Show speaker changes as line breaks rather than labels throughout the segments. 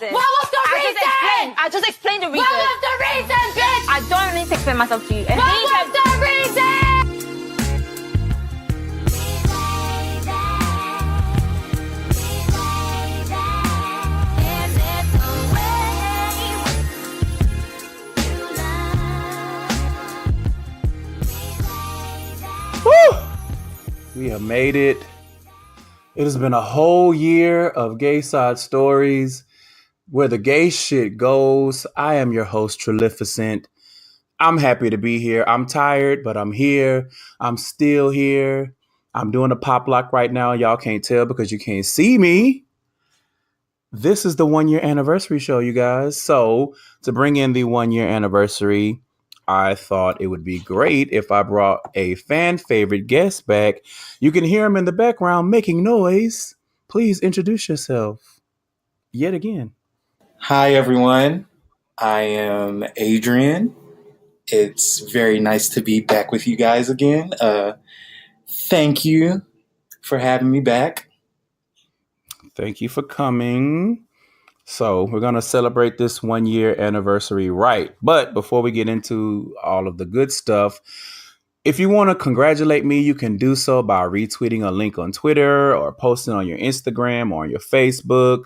reason.
What was the reason?
I just explained the reason.
What was the reason, bitch?
I don't need to explain myself to you. And
what was the reason?
We have made it. It has been a whole year of Gayside Stories, where the gay shit goes. I am your host, Trillificent. I'm happy to be here. I'm tired, but I'm here. I'm still here. I'm doing a pop lock right now. Y'all can't tell because you can't see me. This is the 1 year anniversary show, you guys. So to bring in the 1 year anniversary, I thought it would be great if I brought a fan favorite guest back. You can hear him in the background making noise. Please introduce yourself yet again.
Hi, everyone. I am Adrian. It's very nice to be back with you guys again. Thank you for having me back.
Thank you for coming. So we're going to celebrate this 1 year anniversary right. But before we get into all of the good stuff, if you want to congratulate me, you can do so by retweeting a link on Twitter or posting on your Instagram or on your Facebook,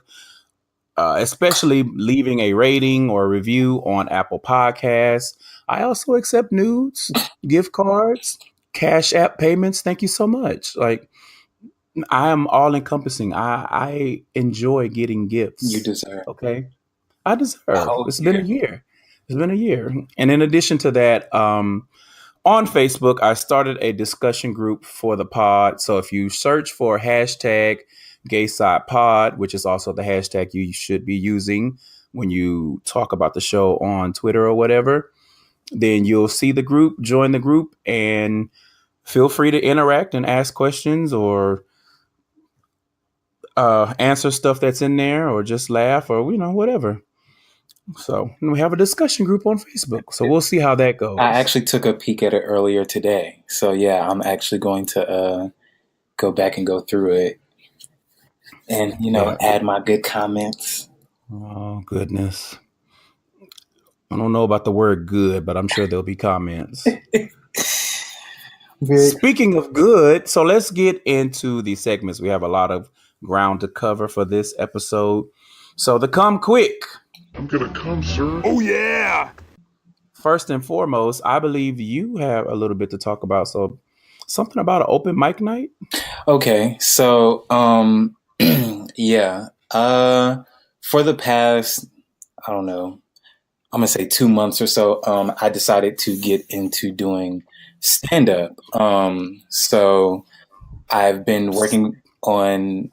especially leaving a rating or review on Apple Podcasts. I also accept nudes, gift cards, Cash App payments. Thank you so much. I am all encompassing. I enjoy getting gifts.
You deserve.
Okay. I deserve. It's been a year. It's been a year. And in addition to that, on Facebook, I started a discussion group for the pod. So if you search for hashtag GaysidePod, which is also the hashtag you should be using when you talk about the show on Twitter or whatever, then you'll see the group, join the group, and feel free to interact and ask questions or answer stuff that's in there or just laugh or, whatever. So we have a discussion group on Facebook. So we'll see how that goes.
I actually took a peek at it earlier today. So yeah, I'm actually going to go back and go through it and, add my good comments.
Oh, goodness. I don't know about the word good, but I'm sure there'll be comments. Speaking of good, so let's get into the segments. We have a lot of ground to cover for this episode. So the come quick.
I'm gonna come, sir.
Oh, yeah. First and foremost, I believe you have a little bit to talk about. So something about an open mic night?
Okay. So, yeah. For the past, I don't know, I'm going to say 2 months or so, I decided to get into doing stand-up. So I've been working on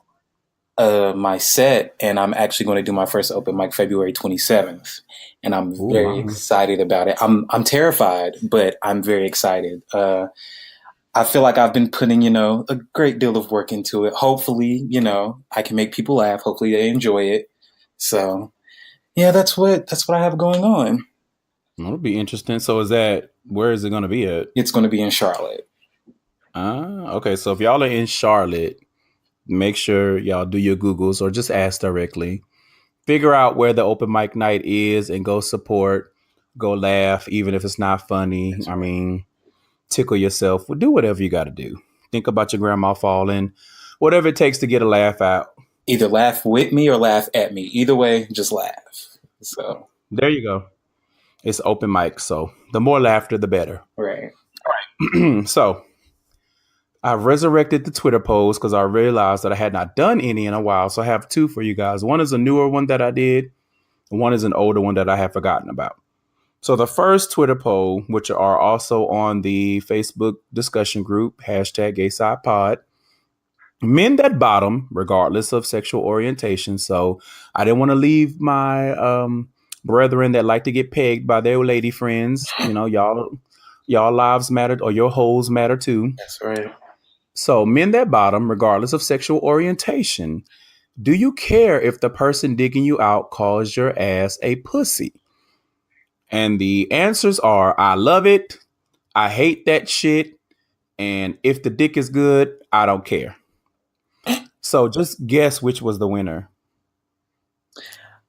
my set, and I'm actually going to do my first open mic February 27th, and I'm very excited about it. I'm terrified, but I'm very excited. I feel like I've been putting, a great deal of work into it. Hopefully, I can make people laugh. Hopefully they enjoy it. So yeah, that's what I have going on.
That'll be interesting. So where is it going to be at?
It's going to be in Charlotte.
Okay. So if y'all are in Charlotte, make sure y'all do your Googles or just ask directly. Figure out where the open mic night is and go support, go laugh, even if it's not funny. I mean, tickle yourself. Do whatever you got to do. Think about your grandma falling, whatever it takes to get a laugh out.
Either laugh with me or laugh at me. Either way, just laugh. So
there you go. It's open mic. So the more laughter, the better.
Right.
All right. So I've resurrected the Twitter polls because I realized that I had not done any in a while. So I have two for you guys. One is a newer one that I did. And one is an older one that I have forgotten about. So the first Twitter poll, which are also on the Facebook discussion group, hashtag GaysidePod, men that bottom, regardless of sexual orientation. So I didn't want to leave my brethren that like to get pegged by their lady friends. Y'all lives matter, or your holes matter too.
That's right.
So men that bottom, regardless of sexual orientation, do you care if the person digging you out calls your ass a pussy? And the answers are, I love it, I hate that shit, and if the dick is good, I don't care. So just guess which was the winner.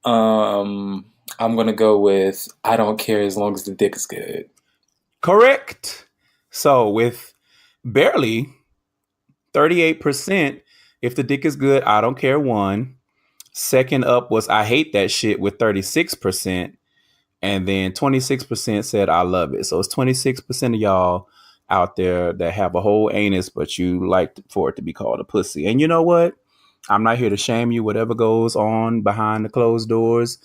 I'm gonna go with I don't care as long as the dick is good.
Correct. So with barely 38%, if the dick is good, I don't care one. Second up was I hate that shit with 36%. And then 26% said I love it. So it's 26% of y'all out there that have a whole anus, but you like for it to be called a pussy. And you know what? I'm not here to shame you. Whatever goes on behind the closed doors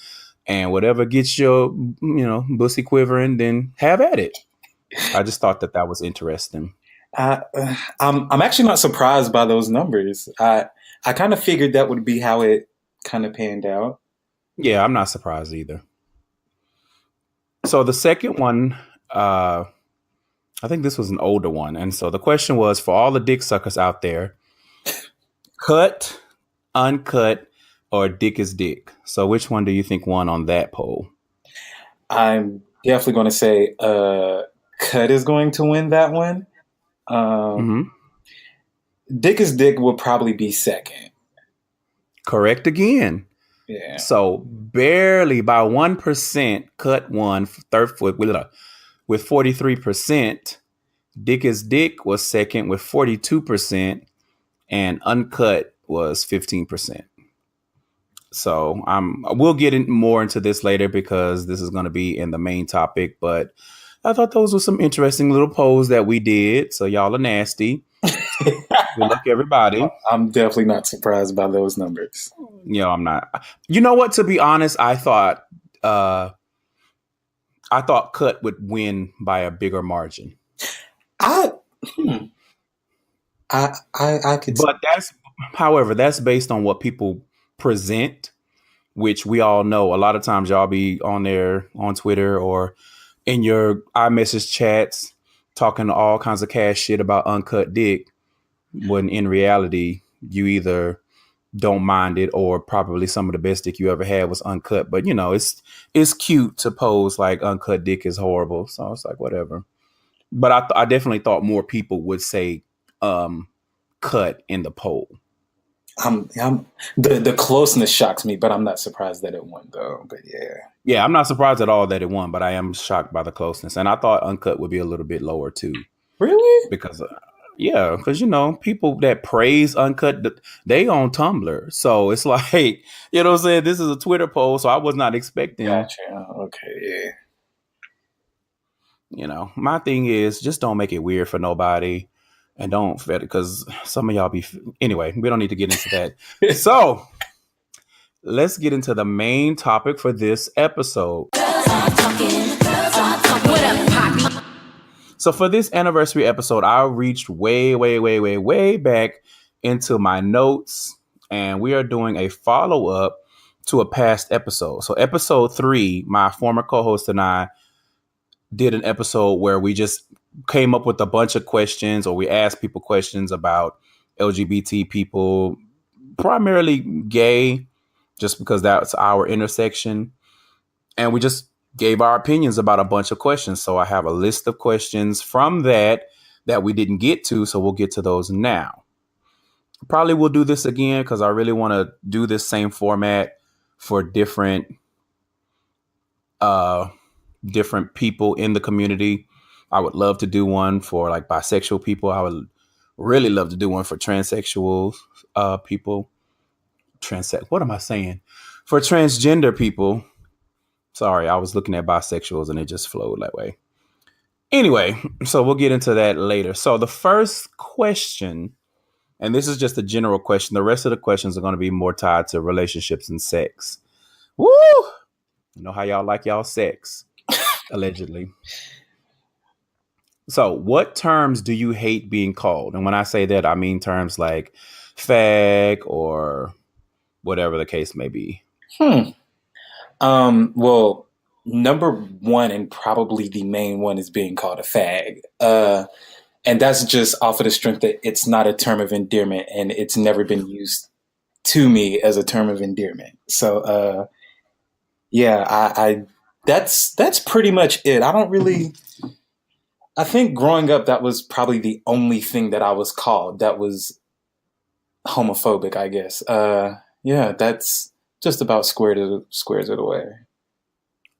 and whatever gets your, bussy quivering, then have at it. I just thought that was interesting.
I, I'm actually not surprised by those numbers. I kind of figured that would be how it kind of panned out.
Yeah, I'm not surprised either. So the second one, I think this was an older one. And so the question was for all the dick suckers out there, cut, uncut, or dick is dick. So which one do you think won on that poll?
I'm definitely going to say cut is going to win that one. Dick is dick will probably be second.
Correct again.
Yeah.
So barely by 1%, cut won third foot with 43%. Dick is dick was second with 42%, and uncut was 15%. So we'll get more into this later because this is going to be in the main topic. But I thought those were some interesting little polls that we did. So y'all are nasty. Good luck, everybody.
I'm definitely not surprised by those numbers.
I'm not. You know what? To be honest, I thought cut would win by a bigger margin.
I could.
But that's based on what people present, which we all know. A lot of times y'all be on there on Twitter or in your iMessage chats talking all kinds of cash shit about uncut dick, when in reality you either don't mind it or probably some of the best dick you ever had was uncut. But it's cute to pose like uncut dick is horrible, so it's like whatever. But I definitely thought more people would say cut in the poll.
The closeness shocks me, but I'm not surprised that it won though. But
yeah, I'm not surprised at all that it won, but I am shocked by the closeness, and I thought uncut would be a little bit lower too.
Really?
Because people that praise uncut, they on Tumblr, so it's like what I'm saying. This is a Twitter poll, so I was not expecting.
Gotcha. Okay.
Yeah. My thing is just don't make it weird for nobody. And don't fit it because some of y'all be... Anyway, we don't need to get into that. So let's get into the main topic for this episode. So for this anniversary episode, I reached way, way, way, way, way back into my notes. And we are doing a follow-up to a past episode. So episode 3, my former co-host and I did an episode where we just came up with a bunch of questions, or we asked people questions about LGBT people, primarily gay, just because that's our intersection. And we just gave our opinions about a bunch of questions. So I have a list of questions from that we didn't get to. So we'll get to those now. Probably we'll do this again because I really want to do this same format for different people in the community. I would love to do one for like bisexual people. I would really love to do one for transsexual people. What am I saying? For transgender people. Sorry, I was looking at bisexuals and it just flowed that way. Anyway, so we'll get into that later. So the first question, and this is just a general question. The rest of the questions are going to be more tied to relationships and sex. Woo! You know how y'all like y'all sex, allegedly. So what terms do you hate being called? And when I say that, I mean terms like fag or whatever the case may be.
Well, number one and probably the main one is being called a fag. And that's just off of the strength that it's not a term of endearment and it's never been used to me as a term of endearment. So, that's pretty much it. I think growing up, that was probably the only thing that I was called that was homophobic, I guess. just about squares it away.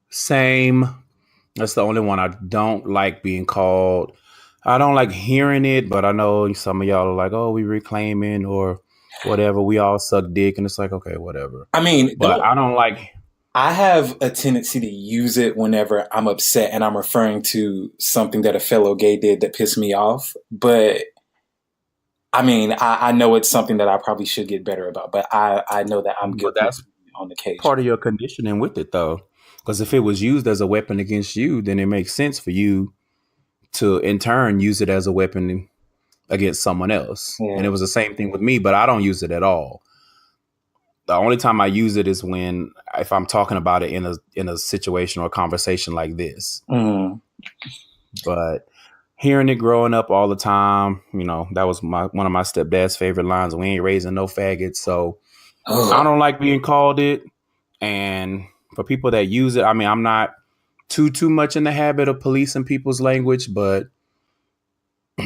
Same. That's the only one I don't like being called. I don't like hearing it, but I know some of y'all are like, "Oh, we reclaiming or whatever. We all suck dick," and it's like, okay, whatever.
I mean,
But I don't like.
I have a tendency to use it whenever I'm upset and I'm referring to something that a fellow gay did that pissed me off. But I mean, I know it's something that I probably should get better about, but I know that I'm
But
guilty
that's
on occasion.
part of your conditioning with it, though, because if it was used as a weapon against you, then it makes sense for you to, in turn, use it as a weapon against someone else.
Yeah.
And it was the same thing with me, but I don't use it at all. The only time I use it is if I'm talking about it in a situation or a conversation like this.
Mm.
But hearing it growing up all the time, that was one of my stepdad's favorite lines. We ain't raising no faggots, so I don't like being called it. And for people that use it, I mean, I'm not too much in the habit of policing people's language, but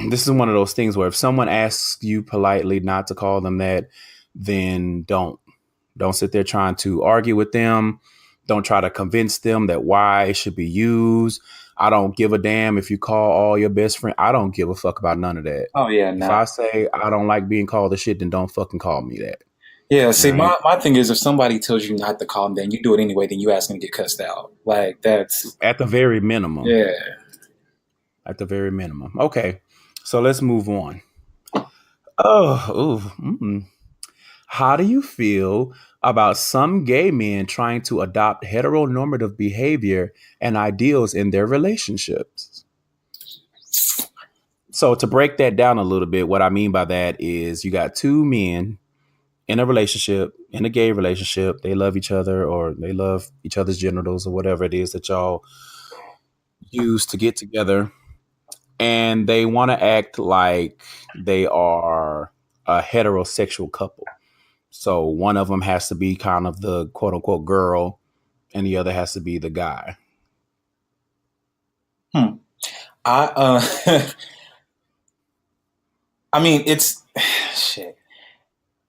this is one of those things where if someone asks you politely not to call them that, then don't sit there trying to argue with them. Don't try to convince them that why it should be used. I don't give a damn if you call all your best friend. I don't give a fuck about none of that.
Oh yeah,
If I say I don't like being called the shit, then don't fucking call me that.
Yeah, see,
right?
my thing is if somebody tells you not to call them, then you do it anyway, then you asking to get cussed out. Like that's
at the very minimum.
Yeah.
At the very minimum. Okay, so let's move on. How do you feel about some gay men trying to adopt heteronormative behavior and ideals in their relationships? So to break that down a little bit, what I mean by that is you got two men in a relationship, in a gay relationship. They love each other or they love each other's genitals or whatever it is that y'all use to get together. And they want to act like they are a heterosexual couple. So one of them has to be kind of the quote unquote girl and the other has to be the guy.
I mean, it's shit.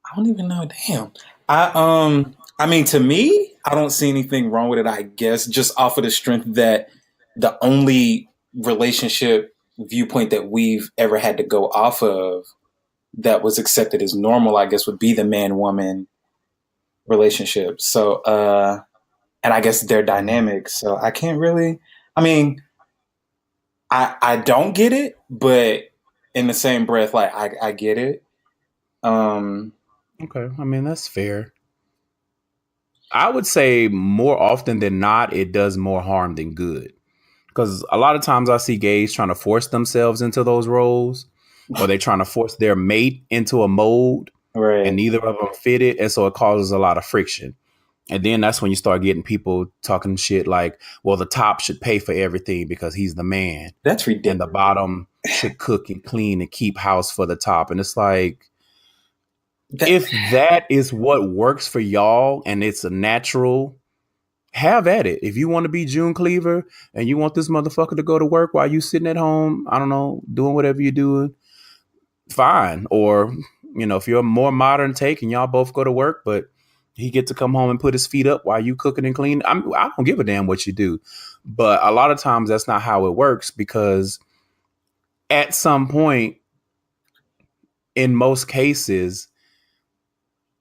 I don't even know. Damn. I mean, to me, I don't see anything wrong with it, I guess, just off of the strength that the only relationship viewpoint that we've ever had to go off of that was accepted as normal, I guess, would be the man-woman relationship. So, and I guess their dynamic. So I can't really, I mean, I don't get it, but in the same breath, like I get it.
Okay. I mean, that's fair. I would say more often than not, it does more harm than good. Because a lot of times I see gays trying to force themselves into those roles, or they're trying to force their mate into a mold,
right?
And neither of them fit it. And so it causes a lot of friction. And then that's when you start getting people talking shit like, well, the top should pay for everything because he's the man.
That's ridiculous.
And the bottom should cook and clean and keep house for the top. And it's like, if that is what works for y'all and it's a natural, have at it. If you want to be June Cleaver and you want this motherfucker to go to work while you sitting at home, I don't know, doing whatever you're doing, fine. Or, if you're a more modern take and y'all both go to work, but he get to come home and put his feet up while you cooking and cleaning, I don't give a damn what you do. But a lot of times that's not how it works, because at some point, in most cases,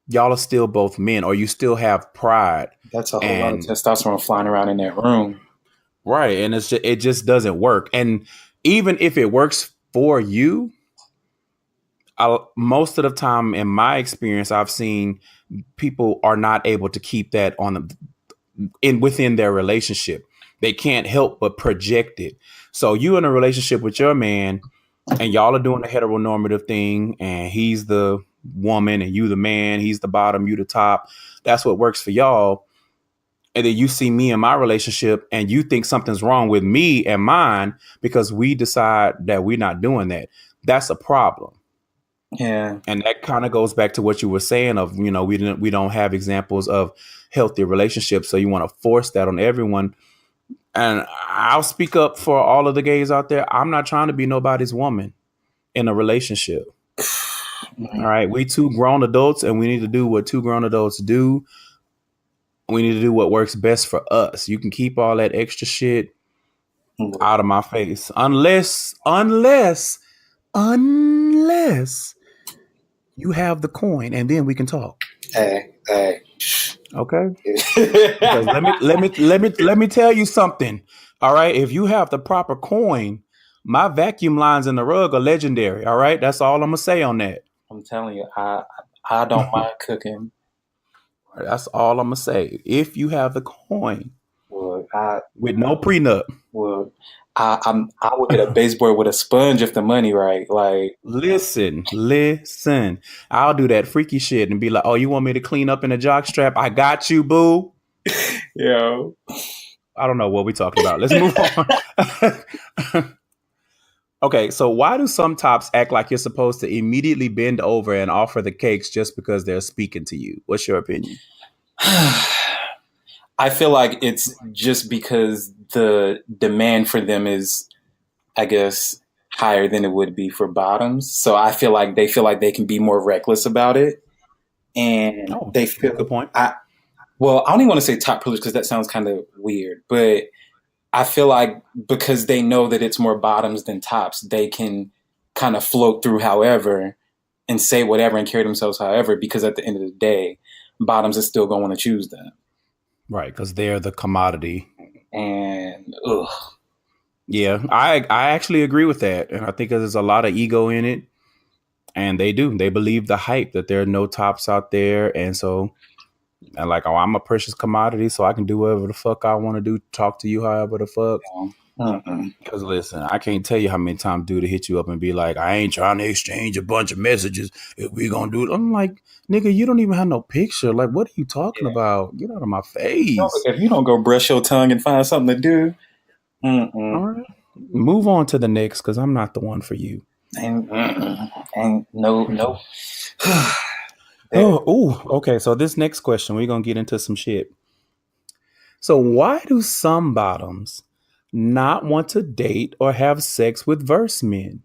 y'all are still both men, or you still have pride.
That's a whole lot of testosterone flying around in that room.
Right. And it just doesn't work. And even if it works for you, most of the time, in my experience, I've seen people are not able to keep that within their relationship. They can't help but project it. So you in a relationship with your man and y'all are doing the heteronormative thing, and he's the woman and you the man, he's the bottom, you the top. That's what works for y'all. And then you see me in my relationship and you think something's wrong with me and mine because we decide that we're not doing that. That's a problem.
Yeah.
And that kind of goes back to what you were saying of, we don't have examples of healthy relationships. So you want to force that on everyone. And I'll speak up for all of the gays out there. I'm not trying to be nobody's woman in a relationship. All right. We two grown adults and we need to do what two grown adults do. We need to do what works best for us. You can keep all that extra shit out of my face. Unless you have the coin, and then we can talk.
Hey.
Okay? Because let me tell you something. All right. If you have the proper coin, my vacuum lines in the rug are legendary. All right. That's all I'm gonna say on that.
I'm telling you, I don't mind cooking.
That's all I'm gonna say. If you have the coin,
Well,
with no prenup.
Well, I would hit a baseboard with a sponge if the money right. Like,
Listen. I'll do that freaky shit and be like, "Oh, you want me to clean up in a jock strap? I got you, boo."
yo,
I don't know what we're talking about. Let's move on. Okay, so why do some tops act like you're supposed to immediately bend over and offer the cakes just because they're speaking to you? What's your opinion?
I feel like it's just because the demand for them is, I guess, higher than it would be for bottoms. So I feel like they can be more reckless about it, and
Oh,
they feel.
good point.
I don't even want to say top privilege because that sounds kind of weird, but I feel like because they know that it's more bottoms than tops, they can kind of float through however and say whatever and carry themselves however, because at the end of the day, bottoms are still going to want to choose them.
Right, because they're the commodity.
And
yeah, I actually agree with that. And I think there's a lot of ego in it. And they believe the hype that there are no tops out there. And so, and like, oh, I'm a precious commodity, so I can do whatever the fuck I want to do, talk to you however the fuck. Because listen, I can't tell you how many times dude to hit you up and be like, I ain't trying to exchange a bunch of messages if we gonna do it. I'm like, nigga, you don't even have no picture. Like, what are you talking about? Get out of my face.
if you don't go brush your tongue and find something to do,
all right, move on to the next, because I'm not the one for you.
ain't no.
Okay. So this next question, we're gonna get into some shit. So why do some bottoms not want to date or have sex with verse men?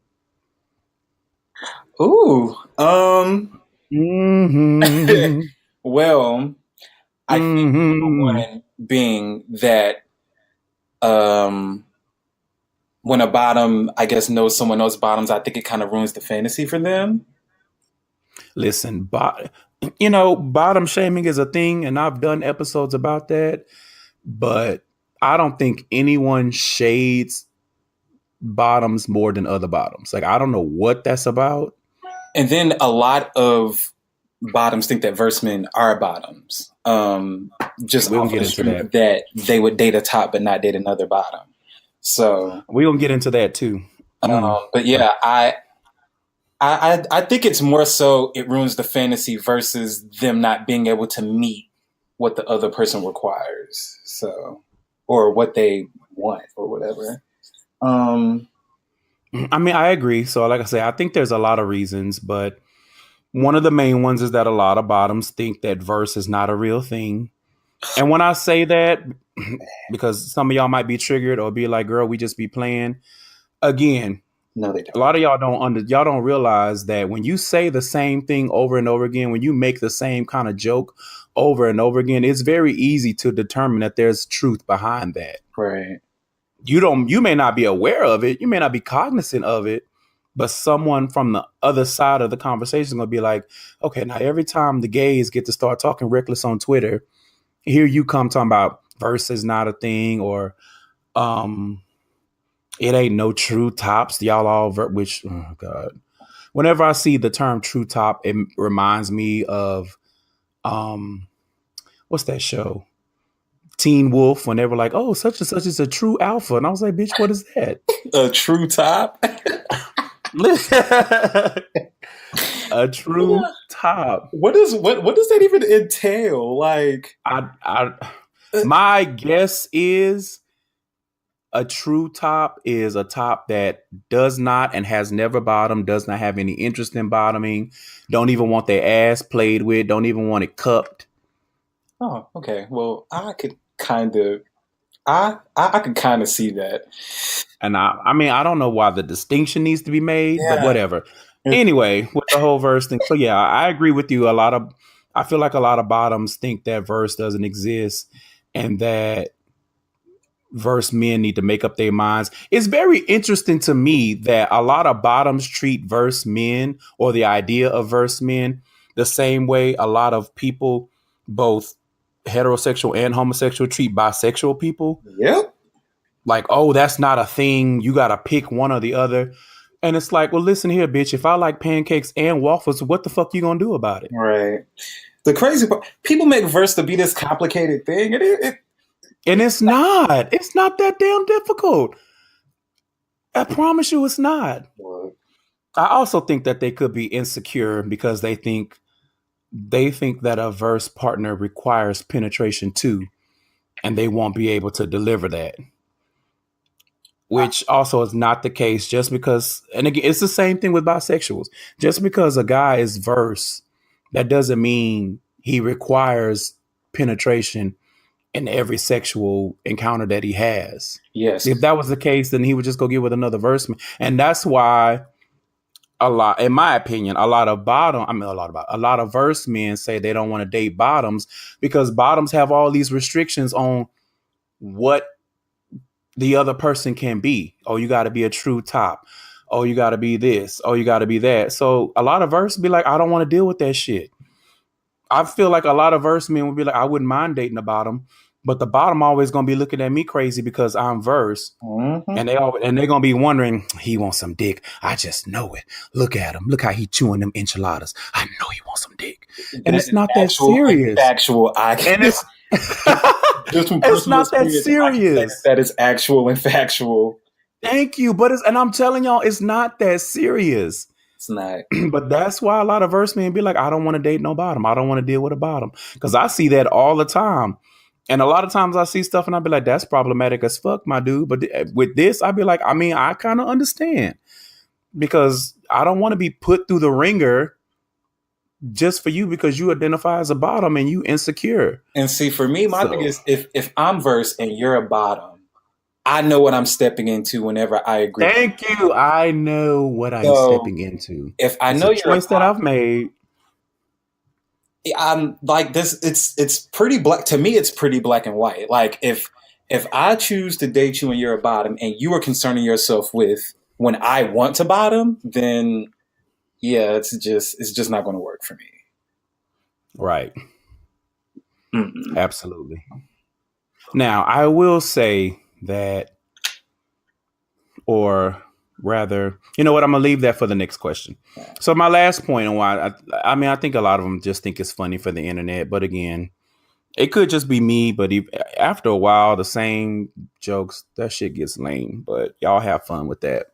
Ooh.
Mm-hmm.
Well, I think one being that when a bottom, I guess, knows someone else bottoms, I think it kind of ruins the fantasy for them.
Listen, bottom shaming is a thing, and I've done episodes about that, but I don't think anyone shades bottoms more than other bottoms. Like, I don't know what that's about.
And then a lot of bottoms think that verse men are bottoms. Just
we'll get into
that they would date a top but not date another bottom. So
we're gonna get into that too.
But yeah, I think it's more so it ruins the fantasy versus them not being able to meet what the other person requires. So, or what they want or whatever.
I mean, I agree. So like I say, I think there's a lot of reasons, but one of the main ones is that a lot of bottoms think that verse is not a real thing. And when I say that, because some of y'all might be triggered or be like, girl, we just be playing. Again,
no, they don't.
A lot of y'all don't realize that when you say the same thing over and over again, when you make the same kind of joke over and over again, it's very easy to determine that there's truth behind that.
Right.
You may not be aware of it. You may not be cognizant of it, but someone from the other side of the conversation is going to be like, okay, now every time the gays get to start talking reckless on Twitter, here you come talking about verse is not a thing, or it ain't no true tops. Y'all all, which, oh God. Whenever I see the term true top, it reminds me of, what's that show? Teen Wolf, when they were like, oh, such and such is a true alpha. And I was like, bitch, what is that?
A true top?
A true top.
What does that even entail? Like,
my guess is a true top is a top that does not and has never bottomed, does not have any interest in bottoming, don't even want their ass played with, don't even want it cupped.
Oh, okay. Well, I could kind of see that.
And I mean, I don't know why the distinction needs to be made, but whatever. Anyway, with the whole verse thing. So yeah, I agree with you. A lot of I feel like a lot of bottoms think that verse doesn't exist and that verse men need to make up their minds. It's very interesting to me that a lot of bottoms treat verse men or the idea of verse men the same way a lot of people, both heterosexual and homosexual, treat bisexual people.
Yep.
Like, oh, that's not a thing. You got to pick one or the other. And it's like, well, listen here, bitch. If I like pancakes and waffles, what the fuck you gonna do about it?
Right. The crazy part, people make verse to be this complicated thing.
And it's not. It's not that damn difficult. I promise you, it's not. I also think that they could be insecure because they think that a verse partner requires penetration too, and they won't be able to deliver that. Which also is not the case just because, and again, it's the same thing with bisexuals. Just because a guy is verse, that doesn't mean he requires penetration in every sexual encounter that he has.
Yes.
If that was the case, then he would just go get with another verse man. And that's why in my opinion, a lot of verse men say they don't want to date bottoms because bottoms have all these restrictions on what the other person can be. Oh, you got to be a true top. Oh, you got to be this. Oh, you got to be that. So a lot of verse be like, I don't want to deal with that shit. I feel like a lot of verse men would be like, I wouldn't mind dating the bottom, but the bottom always gonna be looking at me crazy because I'm verse, and they're gonna be wondering, he wants some dick. I just know it. Look at him. Look how he chewing them enchiladas. I know he wants some dick, and it's not that serious.
Actual, and it's
it's not that serious.
That is actual and factual.
Thank you, but and I'm telling y'all, it's not that serious.
It's not.
But that's why a lot of verse men be like, I don't want to date no bottom. I don't want to deal with a bottom. Because I see that all the time. And a lot of times I see stuff and I be like, that's problematic as fuck, my dude. But with this, I be like, I mean, I kind of understand. Because I don't want to be put through the ringer just for you because you identify as a bottom and you insecure.
And see, for me, my thing is, if I'm verse and you're a bottom, I know what I'm stepping into whenever I agree.
Thank you. I know what I'm stepping into.
If I know
it's a choice that I've made,
I'm like this. It's pretty black to me. It's pretty black and white. Like if I choose to date you and you're a bottom, and you are concerning yourself with when I want to bottom, then yeah, it's just not going to work for me.
Right. Absolutely. Now I will say that, or rather, you know what? I'm gonna leave that for the next question. So my last point on why I think a lot of them just think it's funny for the internet, but again, it could just be me. But after a while, the same jokes, that shit gets lame. But y'all have fun with that.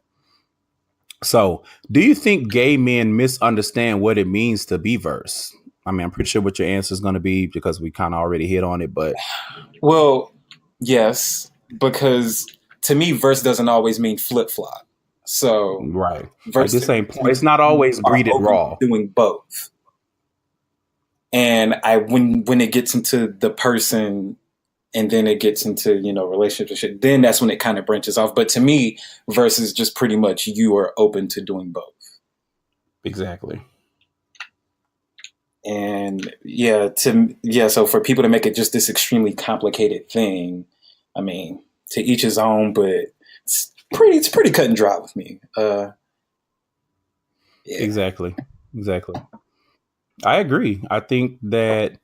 So, do you think gay men misunderstand what it means to be verse? I mean, I'm pretty sure what your answer is going to be because we kind of already hit on it. But
well, yes. Because to me, verse doesn't always mean flip flop. So
right, verse at the same point, it's not always breed it raw.
Doing both, and when it gets into the person, and then it gets into relationship shit, then that's when it kind of branches off. But to me, verse is just pretty much you are open to doing both.
Exactly.
And so for people to make it just this extremely complicated thing. I mean, to each his own, but it's pretty cut and dry with me. Yeah.
Exactly. I agree. I think that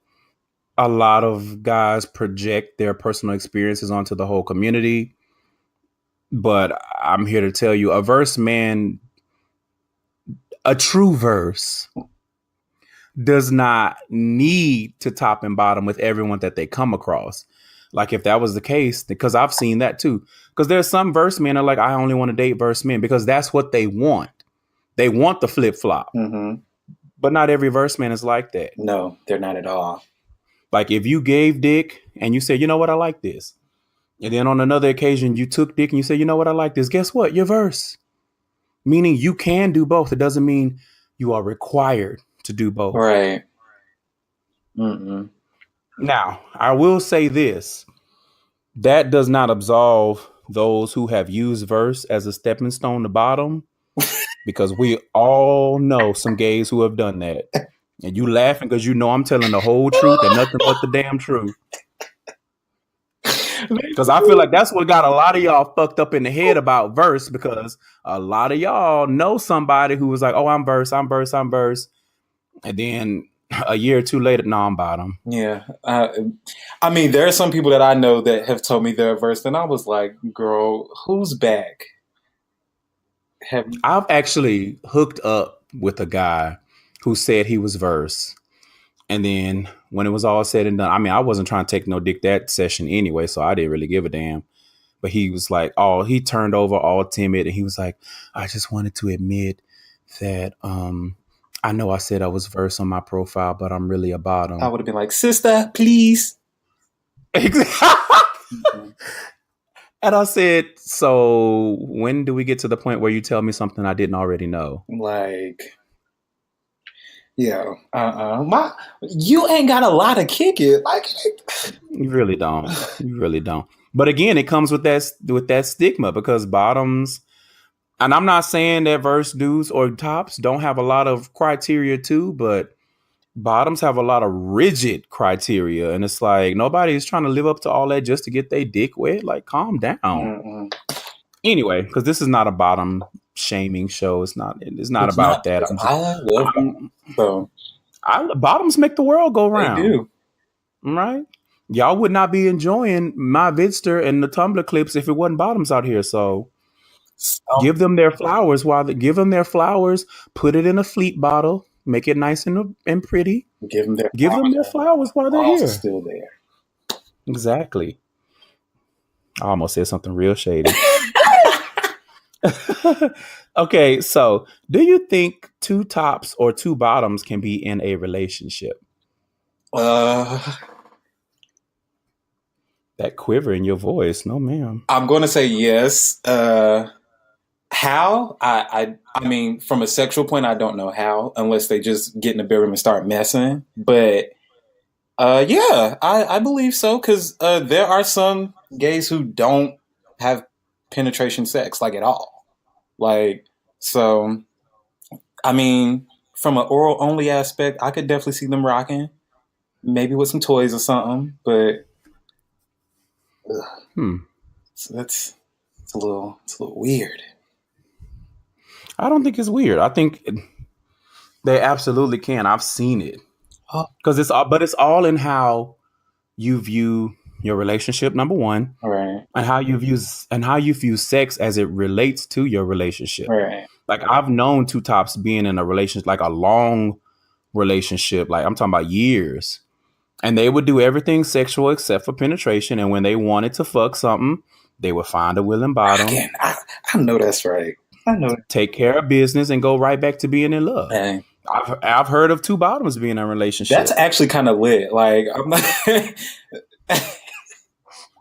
a lot of guys project their personal experiences onto the whole community. But I'm here to tell you, a verse man, a true verse, does not need to top and bottom with everyone that they come across. Like if that was the case, because I've seen that too. Because there's some verse men are like, I only want to date verse men because that's what they want. They want the flip flop. But not every verse man is like that.
No, they're not at all.
Like if you gave dick and you said, you know what, I like this. And then on another occasion, you took dick and you said, you know what, I like this. Guess what? You're verse. Meaning you can do both. It doesn't mean you are required to do both.
Right.
Now, I will say this. That does not absolve those who have used verse as a stepping stone to bottom, because we all know some gays who have done that. And you laughing because you know I'm telling the whole truth and nothing but the damn truth. Because I feel like that's what got a lot of y'all fucked up in the head about verse, because a lot of y'all know somebody who was like, oh, I'm verse. And then a year or two later, no, I'm bottom.
Yeah. I mean, there are some people that I know that have told me they're verse, and I was like, girl, who's back?
I've actually hooked up with a guy who said he was verse. And then when it was all said and done, I mean, I wasn't trying to take no dick that session anyway, so I didn't really give a damn. But he was like, oh, he turned over all timid. And he was like, I just wanted to admit that I know I said I was verse on my profile, but I'm really a bottom.
I would have been like, sister, please.
And I said, so when do we get to the point where you tell me something I didn't already know?
Like, yeah, you ain't got a lot to kick it. Like,
you really don't. You really don't. But again, it comes with that stigma, because bottoms, and I'm not saying that verse dudes or tops don't have a lot of criteria too, but bottoms have a lot of rigid criteria, and it's like nobody's trying to live up to all that just to get their dick wet. Like, calm down.
mm-mm.
Anyway, because this is not a bottom shaming show. It's not about that. Bottoms make the world go round.
They do.
Right? Y'all would not be enjoying my Vidster and the Tumblr clips if it wasn't bottoms out here. So give them their flowers give them their flowers, put it in a Fleet bottle, make it nice and pretty.
Give them their
flowers while they're here.
Still there.
Exactly. I almost said something real shady. Okay, so do you think two tops or two bottoms can be in a relationship? That quiver in your voice, no ma'am.
I'm going to say yes. How? I mean, from a sexual point, I don't know how, unless they just get in the bedroom and start messing. But yeah, I believe so, because there are some gays who don't have penetration sex, like, at all. Like, so, I mean, from an oral only aspect, I could definitely see them rocking, maybe with some toys or something. But so it's a little weird.
I don't think it's weird. I think they absolutely can. I've seen it, because it's all in how you view your relationship, number one,
right,
and how you view sex as it relates to your relationship.
Right.
Like, I've known two tops being in a relationship, like a long relationship, like I'm talking about years, and they would do everything sexual except for penetration. And when they wanted to fuck something, they would find a willing bottom.
Again, I know that's right. I know.
Take care of business and go right back to being in love.
Dang.
I've heard of two bottoms being in a relationship.
That's actually kind of lit. Like, I'm not.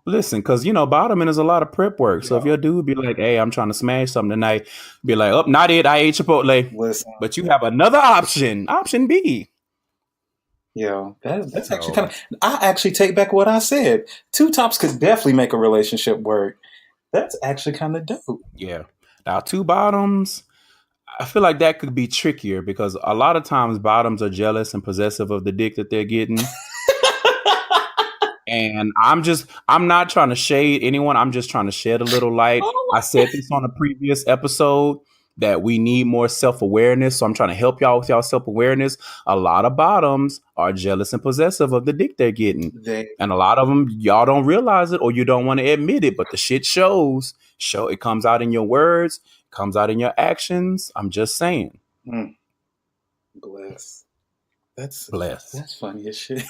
Listen, because bottoming is a lot of prep work. So if your dude be like, "Hey, I'm trying to smash something tonight," be like, "Oh, not it. I ate Chipotle."
Listen,
but you have another option. Option B.
Yo, that's actually kind of. I actually take back what I said. Two tops could definitely make a relationship work. That's actually kind of dope.
Yeah. Now, two bottoms, I feel like that could be trickier, because a lot of times bottoms are jealous and possessive of the dick that they're getting. And I'm not trying to shade anyone. I'm just trying to shed a little light. I said this on a previous episode, that we need more self-awareness. So I'm trying to help y'all with y'all self-awareness. A lot of bottoms are jealous and possessive of the dick they're getting. And a lot of them, y'all don't realize it, or you don't want to admit it, but the shit shows. It comes out in your words, comes out in your actions. I'm just saying.
Bless.
That's
funny as shit.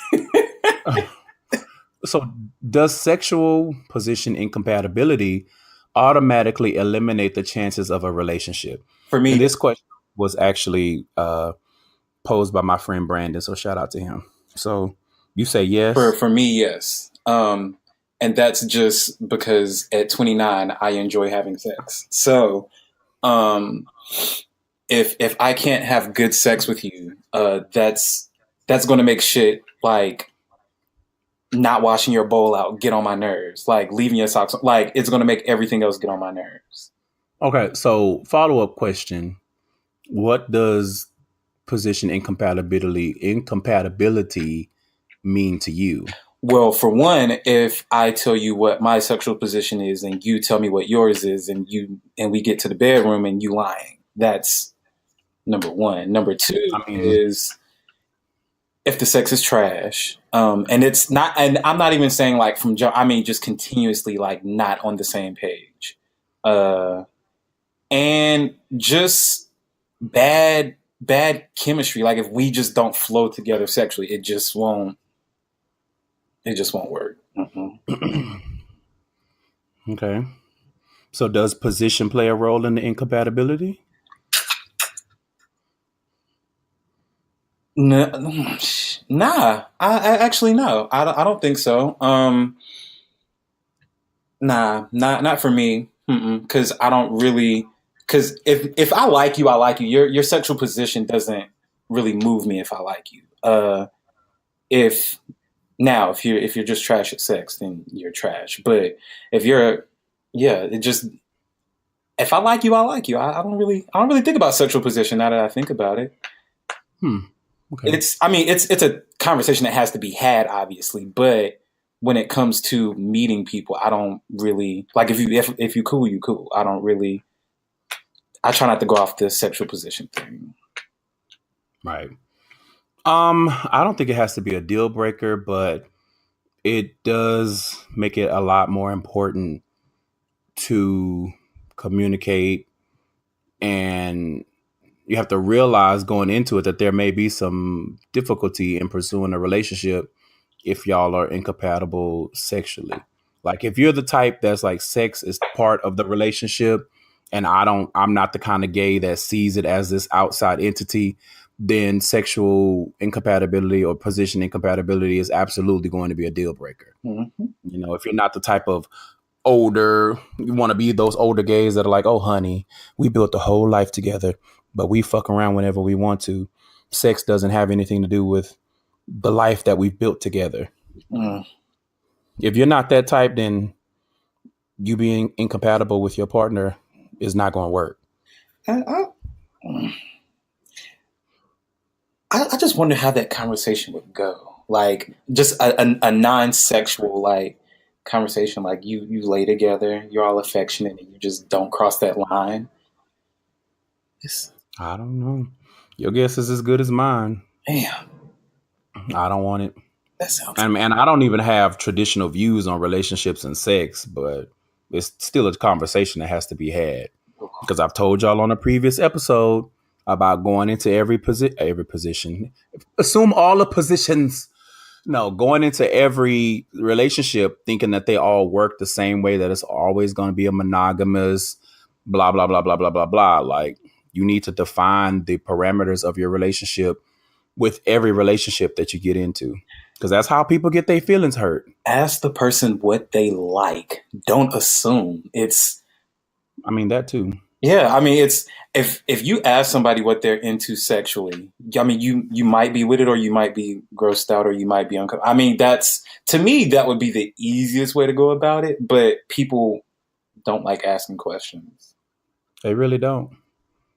So does sexual position incompatibility automatically eliminate the chances of a relationship?
For me,
and this question was actually posed by my friend Brandon, so shout out to him. So you say yes?
For me, yes. And that's just because at 29 I enjoy having sex. So if I can't have good sex with you, that's going to make shit like not washing your bowl out get on my nerves, like leaving your socks, like it's going to make everything else get on my nerves.
Okay, so follow-up question. What does position incompatibility mean to you?
Well, for one, if I tell you what my sexual position is and you tell me what yours is and we get to the bedroom and you lying, that's number one. Number two
I mean,
is if the sex is trash, and it's not, and I'm not even saying like I mean, just continuously like not on the same page, and just bad chemistry. Like if we just don't flow together sexually, it just won't work.
okay. So does position play a role in the incompatibility?
Nah, I actually no. I don't think so. Nah, not for me. Because I don't really. Because if I like you, I like you. Your sexual position doesn't really move me if I like you. If you're just trash at sex, then you're trash. But if you're, it just if I like you, I like you. I don't really think about sexual position now that I think about it.
Okay.
It's a conversation that has to be had, obviously, but when it comes to meeting people, I don't really like if you cool, you cool. I don't really. I try not to go off the sexual position thing.
Right. I don't think it has to be a deal breaker, but it does make it a lot more important to communicate, and you have to realize going into it that there may be some difficulty in pursuing a relationship if y'all are incompatible sexually. Like if you're the type that's like sex is part of the relationship and I'm not the kind of gay that sees it as this outside entity, then sexual incompatibility or position incompatibility is absolutely going to be a deal breaker.
Mm-hmm.
You know, if you're not the type of you want to be those older gays that are like, oh, honey, we built the whole life together, but we fuck around whenever we want to. Sex doesn't have anything to do with the life that we've built together. If you're not that type, then you being incompatible with your partner is not going to work.
I just wonder how that conversation would go. Like just a non-sexual like conversation, like you lay together, you're all affectionate, and you just don't cross that line.
I don't know. Your guess is as good as mine.
Damn,
I don't want it.
that sounds.
And I don't even have traditional views on relationships and sex, but it's still a conversation that has to be had. Because I've told y'all on a previous episode about going into every position. Assume all the positions. No, going into every relationship thinking that they all work the same way, that it's always going to be a monogamous, blah, blah, blah, blah, blah, blah, blah. Like you need to define the parameters of your relationship with every relationship that you get into. Because that's how people get their feelings hurt.
Ask the person what they like. Don't assume.
That too.
Yeah, it's if you ask somebody what they're into sexually, you might be with it, or you might be grossed out, or you might be uncomfortable. That's, to me, that would be the easiest way to go about it. But people don't like asking questions.
They really don't.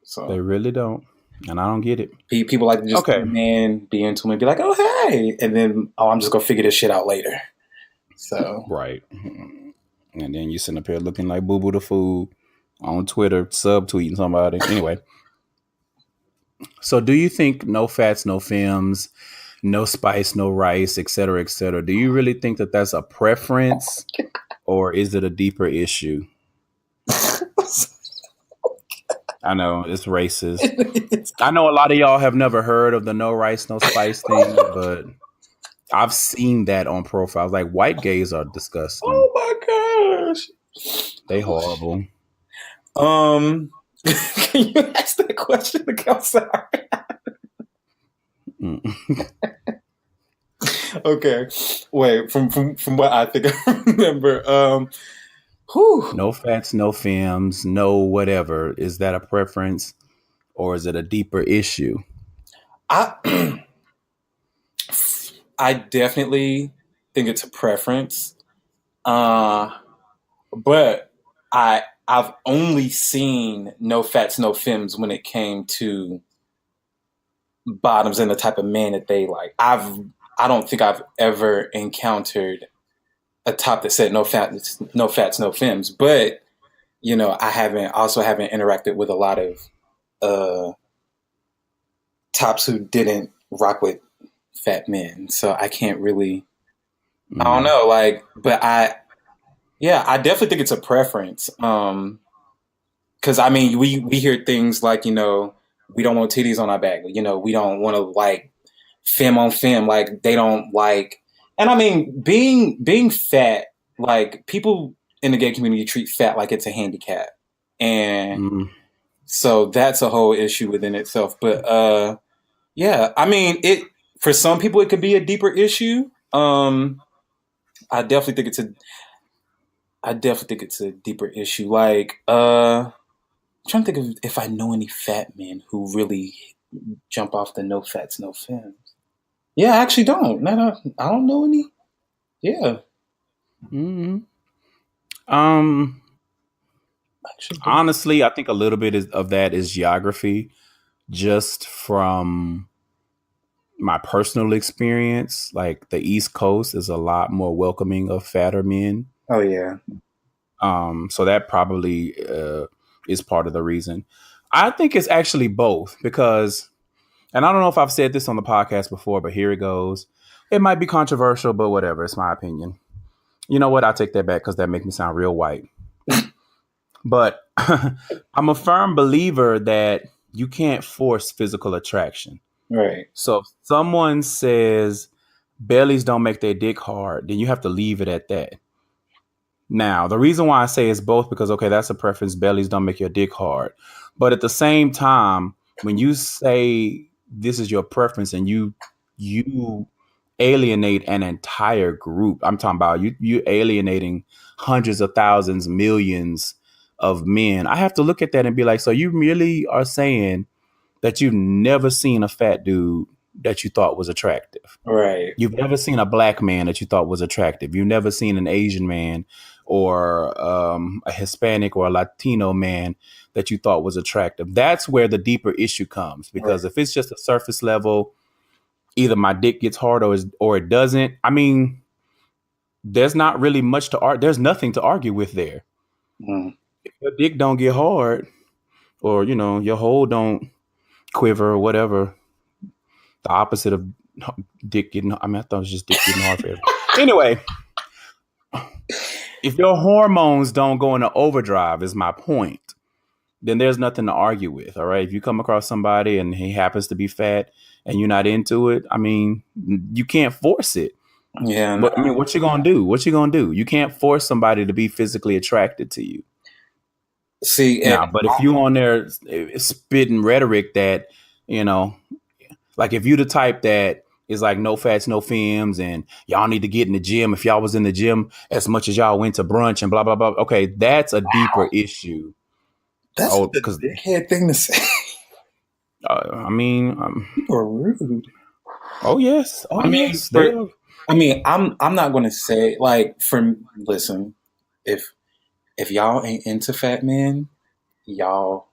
So
they really don't, and I don't get it.
People like to just come in, be into them, and be like, "Oh, hey," and then, "Oh, I'm just gonna figure this shit out later." So
right, and then you sitting up here looking like Boo Boo the Food on Twitter, subtweeting somebody. Anyway, so do you think no fats, no femmes, no spice, no rice, et cetera, do you really think that that's a preference, or is it a deeper issue? I know it's racist. I know a lot of y'all have never heard of the no rice, no spice thing, but I've seen that on profiles. Like white gays are disgusting.
Oh my gosh,
they horrible.
Can you ask that question again? I'm sorry. Okay, wait. From what I think I remember,
no fats, no femmes, no whatever. Is that a preference, or is it a deeper issue?
I definitely think it's a preference, but I've only seen no fats, no femmes when it came to bottoms and the type of man that they like. I don't think I've ever encountered a top that said no fats, no femmes. But I haven't interacted with a lot of tops who didn't rock with fat men, so I can't really. I don't know, but I definitely think it's a preference. Because I mean, we hear things like we don't want titties on our back. We don't want to like femme on femme. Like they don't like, and I mean, being fat, like people in the gay community treat fat like it's a handicap, and so that's a whole issue within itself. But I mean, for some people it could be a deeper issue. I definitely think it's a deeper issue. Like, I'm trying to think of if I know any fat men who really jump off the no fats, no femmes. Yeah, I actually don't. No, I don't know any. Yeah.
Honestly, I think a little bit of that is geography, just from my personal experience. Like the East Coast is a lot more welcoming of fatter men.
Oh yeah.
So that probably is part of the reason. I think it's actually both because, and I don't know if I've said this on the podcast before, but here it goes. It might be controversial, but whatever. It's my opinion. You know what? I'll take that back because that makes me sound real white. But I'm a firm believer that you can't force physical attraction.
Right.
So if someone says bellies don't make their dick hard, then you have to leave it at that. Now, the reason why I say it's both because, okay, that's a preference. Bellies don't make your dick hard. But at the same time, when you say this is your preference and you alienate an entire group, I'm talking about you alienating hundreds of thousands, millions of men. I have to look at that and be like, so you really are saying that you've never seen a fat dude that you thought was attractive.
Right.
You've never seen a black man that you thought was attractive. You've never seen an Asian man or a Hispanic or a Latino man that you thought was attractive. That's where the deeper issue comes, because if it's just a surface level, either my dick gets hard or it doesn't. I mean, there's not really much to argue. There's nothing to argue with there. If your dick don't get hard, or your hole don't quiver or whatever, the opposite of dick getting. I mean, I thought it was just dick getting hard for everyone. Anyway, if your hormones don't go into overdrive, is my point, then there's nothing to argue with. All right. If you come across somebody and he happens to be fat and you're not into it, I mean, you can't force it.
Yeah.
But I mean, what you gonna do? What you gonna do? You can't force somebody to be physically attracted to you.
See,
but if you on there spitting rhetoric that, like if you the type that is like no fats, no femmes, and y'all need to get in the gym. If y'all was in the gym as much as y'all went to brunch and blah, blah, blah. Okay, that's a deeper issue.
That's a dickhead thing to say.
I mean,
people are rude.
Oh yes. Oh, yes.
I'm not going to say listen, if y'all ain't into fat men, y'all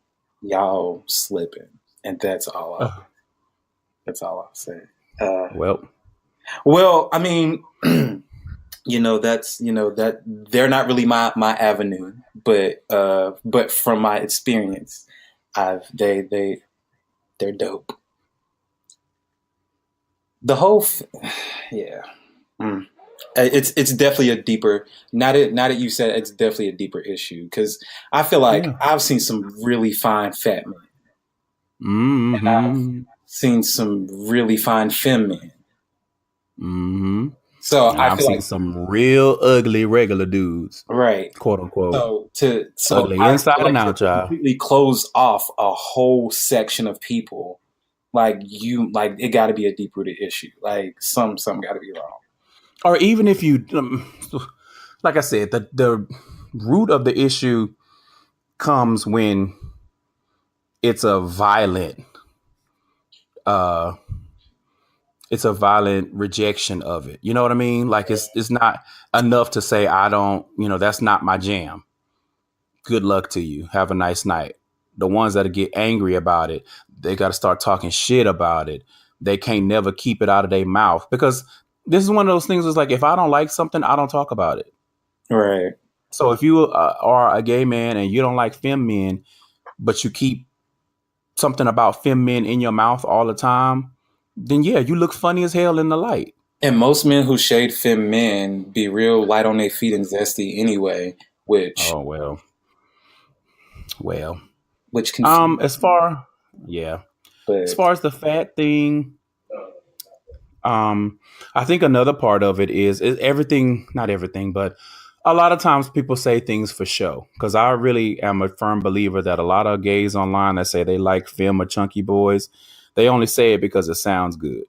slipping, and that's all. That's all I'll say. Well, I mean, that they're not really my avenue, but from my experience, they're dope. The whole, yeah. It's definitely a deeper. Now that you said it's definitely a deeper issue, because I feel like I've seen some really fine fat men, and I've seen some really fine femme men. So I've seen
some real ugly regular dudes,
right?
Quote unquote.
So
ugly inside and out, child.
Completely close off a whole section of people. It got to be a deep rooted issue. Like something got to be wrong.
Or even if you, like I said, the root of the issue comes when it's a violent rejection of it. You know what I mean? Like it's not enough to say, I don't, that's not my jam. Good luck to you. Have a nice night. the ones that get angry about it, they got to start talking shit about it. They can't never keep it out of their mouth, because this is one of those things. Is like, if I don't like something, I don't talk about it.
Right.
So if you are a gay man and you don't like femme men, but you keep something about femme men in your mouth all the time, then yeah, you look funny as hell in the light.
And most men who shade femme men be real light on their feet and zesty anyway, which
Oh well.
confuses
As far as
but
far as the fat thing, I think another part of it is everything, not everything, but a lot of times people say things for show. Because I really am a firm believer that a lot of gays online that say they like femme or chunky boys, they only say it because it sounds good.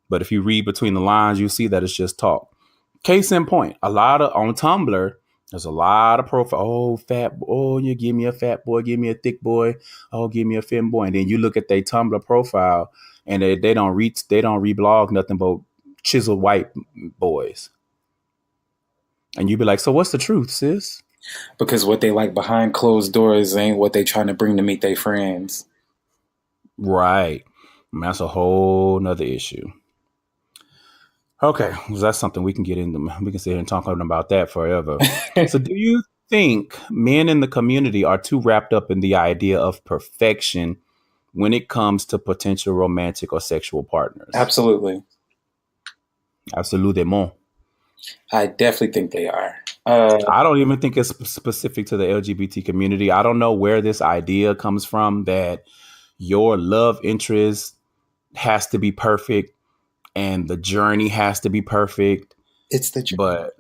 But if you read between the lines, you see that it's just talk. Case in point, on Tumblr, there's a lot of profile. Oh, fat. Oh, you give me a fat boy, give me a thick boy. Oh, give me a femme boy. And then you look at their Tumblr profile, and they don't reblog nothing but chiseled white boys. And you be like, so what's the truth, sis?
because what they like behind closed doors ain't what they trying to bring to meet their friends.
Right. And that's a whole nother issue. Okay, well, that's something we can get into. We can sit here and talk about that forever. So do you think men in the community are too wrapped up in the idea of perfection when it comes to potential romantic or sexual partners?
Absolutely.
Absolument.
I definitely think they are.
I don't even think it's specific to the LGBT community. I don't know where this idea comes from that your love interest has to be perfect and the journey has to be perfect.
It's the journey.
But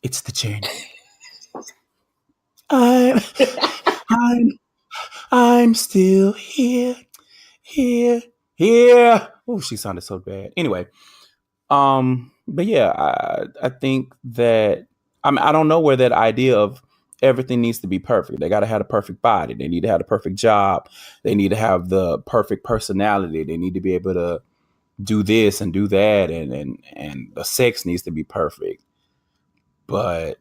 it's the journey. I'm still here. Oh, she sounded so bad. Anyway, but yeah, I think that I don't know where that idea of everything needs to be perfect. They got to have a perfect body. They need to have the perfect job. They need to have the perfect personality. They need to be able to do this and do that, and the sex needs to be perfect. But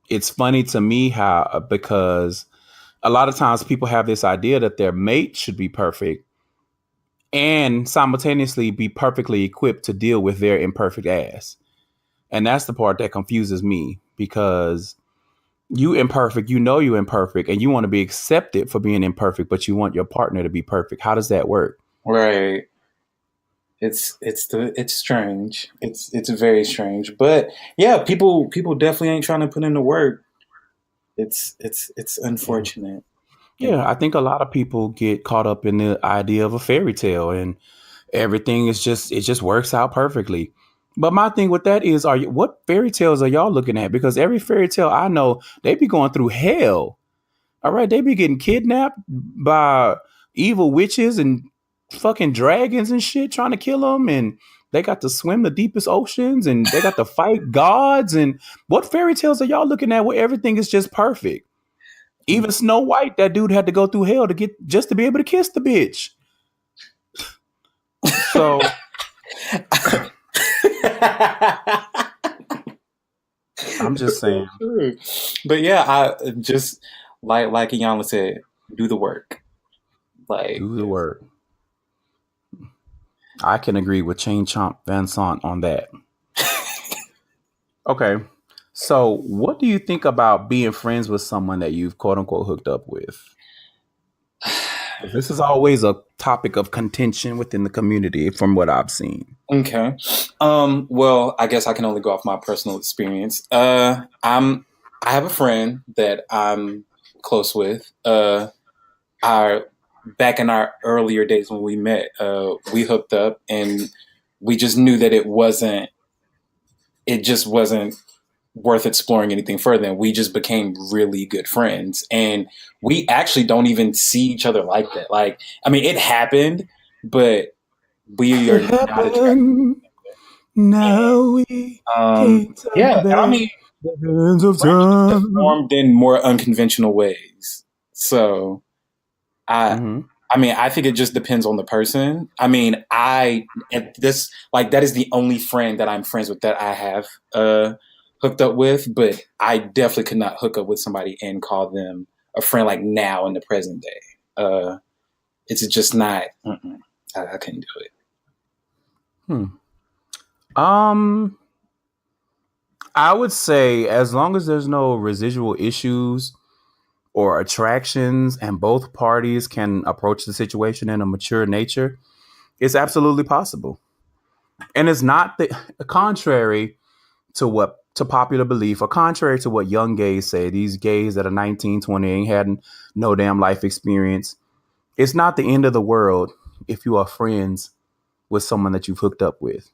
it's funny to me because a lot of times people have this idea that their mate should be perfect and simultaneously be perfectly equipped to deal with their imperfect ass. And that's the part that confuses me, because you imperfect, you imperfect, and you want to be accepted for being imperfect, but you want your partner to be perfect. How does that work?
Right. It's strange. It's very strange. But yeah, people definitely ain't trying to put in the work. It's unfortunate.
Yeah, I think a lot of people get caught up in the idea of a fairy tale and everything is it just works out perfectly. But my thing with that is, what fairy tales are y'all looking at? Because every fairy tale I know, they be going through hell. All right, they be getting kidnapped by evil witches and fucking dragons and shit trying to kill them, and they got to swim the deepest oceans, and they got to fight gods. And what fairy tales are y'all looking at where everything is just perfect? Even Snow White, that dude had to go through hell to be able to kiss the bitch. So I'm just saying.
But yeah, I just like Iyanla said, do the work.
Do the work. I can agree with Chain Chomp Van Sant on that. Okay. So what do you think about being friends with someone that you've quote unquote hooked up with? This is always a topic of contention within the community from what I've seen.
Okay. Well, I guess I can only go off my personal experience. I have a friend that I'm close with. Back in our earlier days when we met, we hooked up and we just knew that it just wasn't worth exploring anything further. And we just became really good friends. And we actually don't even see each other like that. Like, I mean, it happened, but we are not attracted.
Now we
yeah, and I mean, friendships have formed in more unconventional ways. So I mean, I think it just depends on the person. I mean, that is the only friend that I'm friends with that I have hooked up with, but I definitely could not hook up with somebody and call them a friend like now in the present day. It's just not. I couldn't do it.
I would say as long as there's no residual issues or attractions and both parties can approach the situation in a mature nature, it's absolutely possible. And it's not the contrary to popular belief, or contrary to what young gays say, these gays that are 19, 20 ain't had no damn life experience. It's not the end of the world if you are friends with someone that you've hooked up with.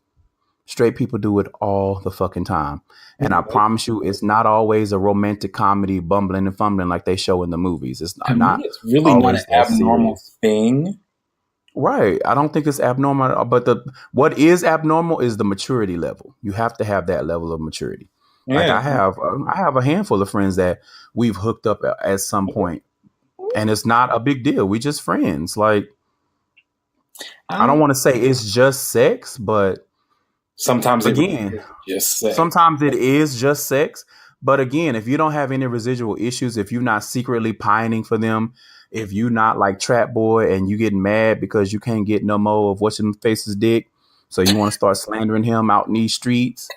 Straight people do it all the fucking time. And I promise you, it's not always a romantic comedy bumbling and fumbling like they show in the movies. It's not.
It's really not an abnormal thing.
Right. I don't think it's abnormal. But what is abnormal is the maturity level. You have to have that level of maturity. Yeah. Like I have a handful of friends that we've hooked up at some point, and it's not a big deal. We just friends. Like, I don't want to say it's just sex, but
sometimes it
is just sex. But again, if you don't have any residual issues, if you're not secretly pining for them, if you're not like Trap Boy and you getting mad because you can't get no more of what's in face's dick, so you want to start slandering him out in these streets.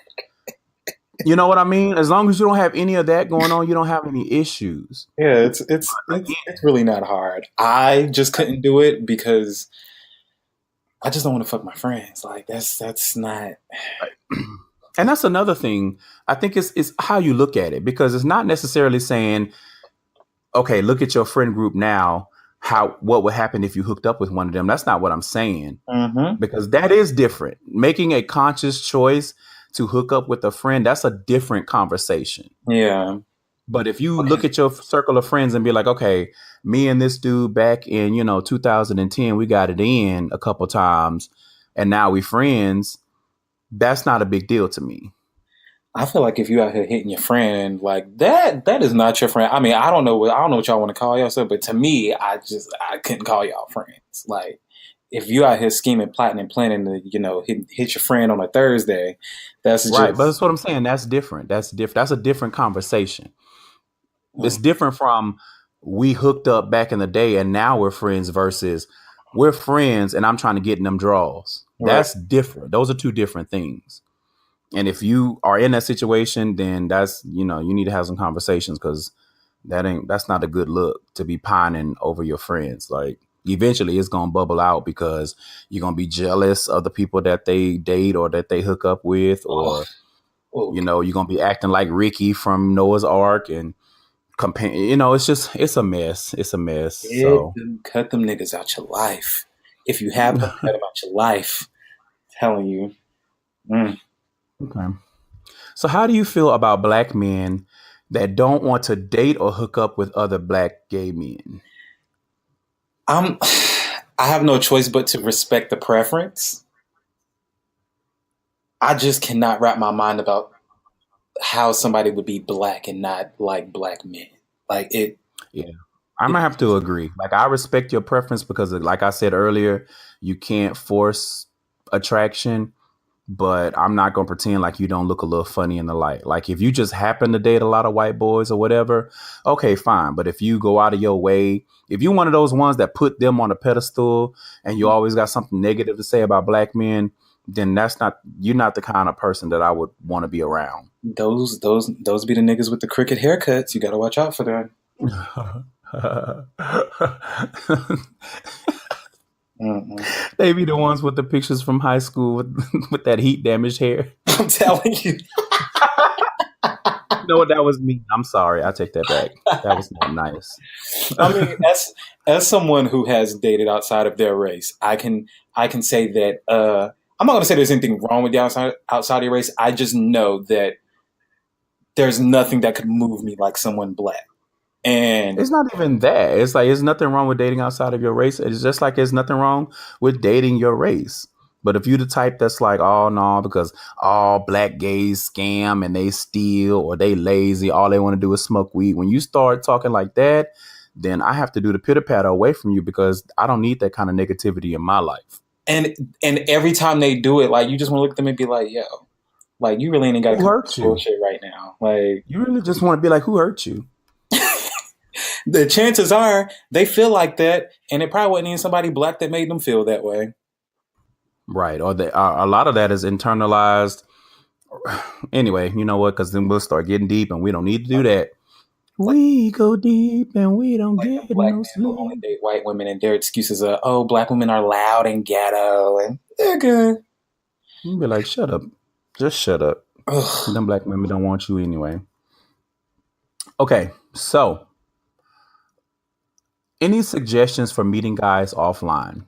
You know what I mean? As long as you don't have any of that going on, you don't have any issues.
Yeah, it's really not hard. I just couldn't do it because I just don't want to fuck my friends. Like that's not.
And that's another thing. I think it's how you look at it, because it's not necessarily saying, okay, look at your friend group now. What would happen if you hooked up with one of them? That's not what I'm saying, because that is different. Making a conscious choice to hook up with a friend, that's a different conversation.
Yeah.
But if you look at your circle of friends and be like, okay, me and this dude back in 2010, we got it in a couple times, and now we friends. That's not a big deal to me.
I feel like if you out here hitting your friend like that is not your friend. I mean, I don't know what y'all want to call yourself, but to me, I couldn't call y'all friends. Like, if you out here scheming, plotting, and planning to hit your friend on a Thursday, that's
right. But that's what I'm saying. That's different. That's a different conversation. It's different from we hooked up back in the day and now we're friends versus we're friends and I'm trying to get in them draws. That's different. Those are two different things. And if you are in that situation, then that's, you need to have some conversations, because that's not a good look to be pining over your friends. Like, eventually it's going to bubble out because you're going to be jealous of the people that they date or that they hook up with, or, you're going to be acting like Ricky from Noah's Ark and compare, it's a mess. It's a mess. So
cut them niggas out your life. If you have them, cut them out your life. I'm telling you.
Okay. So how do you feel about black men that don't want to date or hook up with other black gay men?
I have no choice but to respect the preference. I just cannot wrap my mind about how somebody would be black and not like black men. Like it.
Yeah. I might have to agree. Like, I respect your preference because, like I said earlier, you can't force attraction, but I'm not going to pretend like you don't look a little funny in the light. Like, if you just happen to date a lot of white boys or whatever, okay, fine. But if you go out of your way, if you're one of those ones that put them on a pedestal and you always got something negative to say about black men, then you're not the kind of person that I would want to be around.
Those be the niggas with the crooked haircuts. You got to watch out for them.
They be the ones with the pictures from high school with that heat damaged hair.
I'm telling you.
No, that was me. I'm sorry. I take that back. That was not nice.
I mean, as someone who has dated outside of their race, I can say that I'm not going to say there's anything wrong with the outside of your race. I just know that there's nothing that could move me like someone black. And
it's not even that. It's like, there's nothing wrong with dating outside of your race. It's just like there's nothing wrong with dating your race. But if you're the type that's like, oh no, because all black gays scam and they steal or they lazy, all they want to do is smoke weed. When you start talking like that, then I have to do the pitter patter away from you, because I don't need that kind of negativity in my life.
And every time they do it, like, you just want to look at them and be like, yo, like, you really ain't got to
hurt you
bullshit right now. Like,
you really just want to be like, who hurt you?
The chances are they feel like that, and it probably wasn't even somebody black that made them feel that way.
Right. Or a lot of that is internalized. Anyway, you know what? Because then we'll start getting deep, and we don't need to do that. We go deep, and we don't
Like the
get
black
no
men who only
sleep.
date white women, and their excuses are, "Oh, black women are loud and ghetto," and they're good.
You'd be like, shut up. Just shut up.
Ugh.
Them black women don't want you anyway. Okay, so any suggestions for meeting guys offline?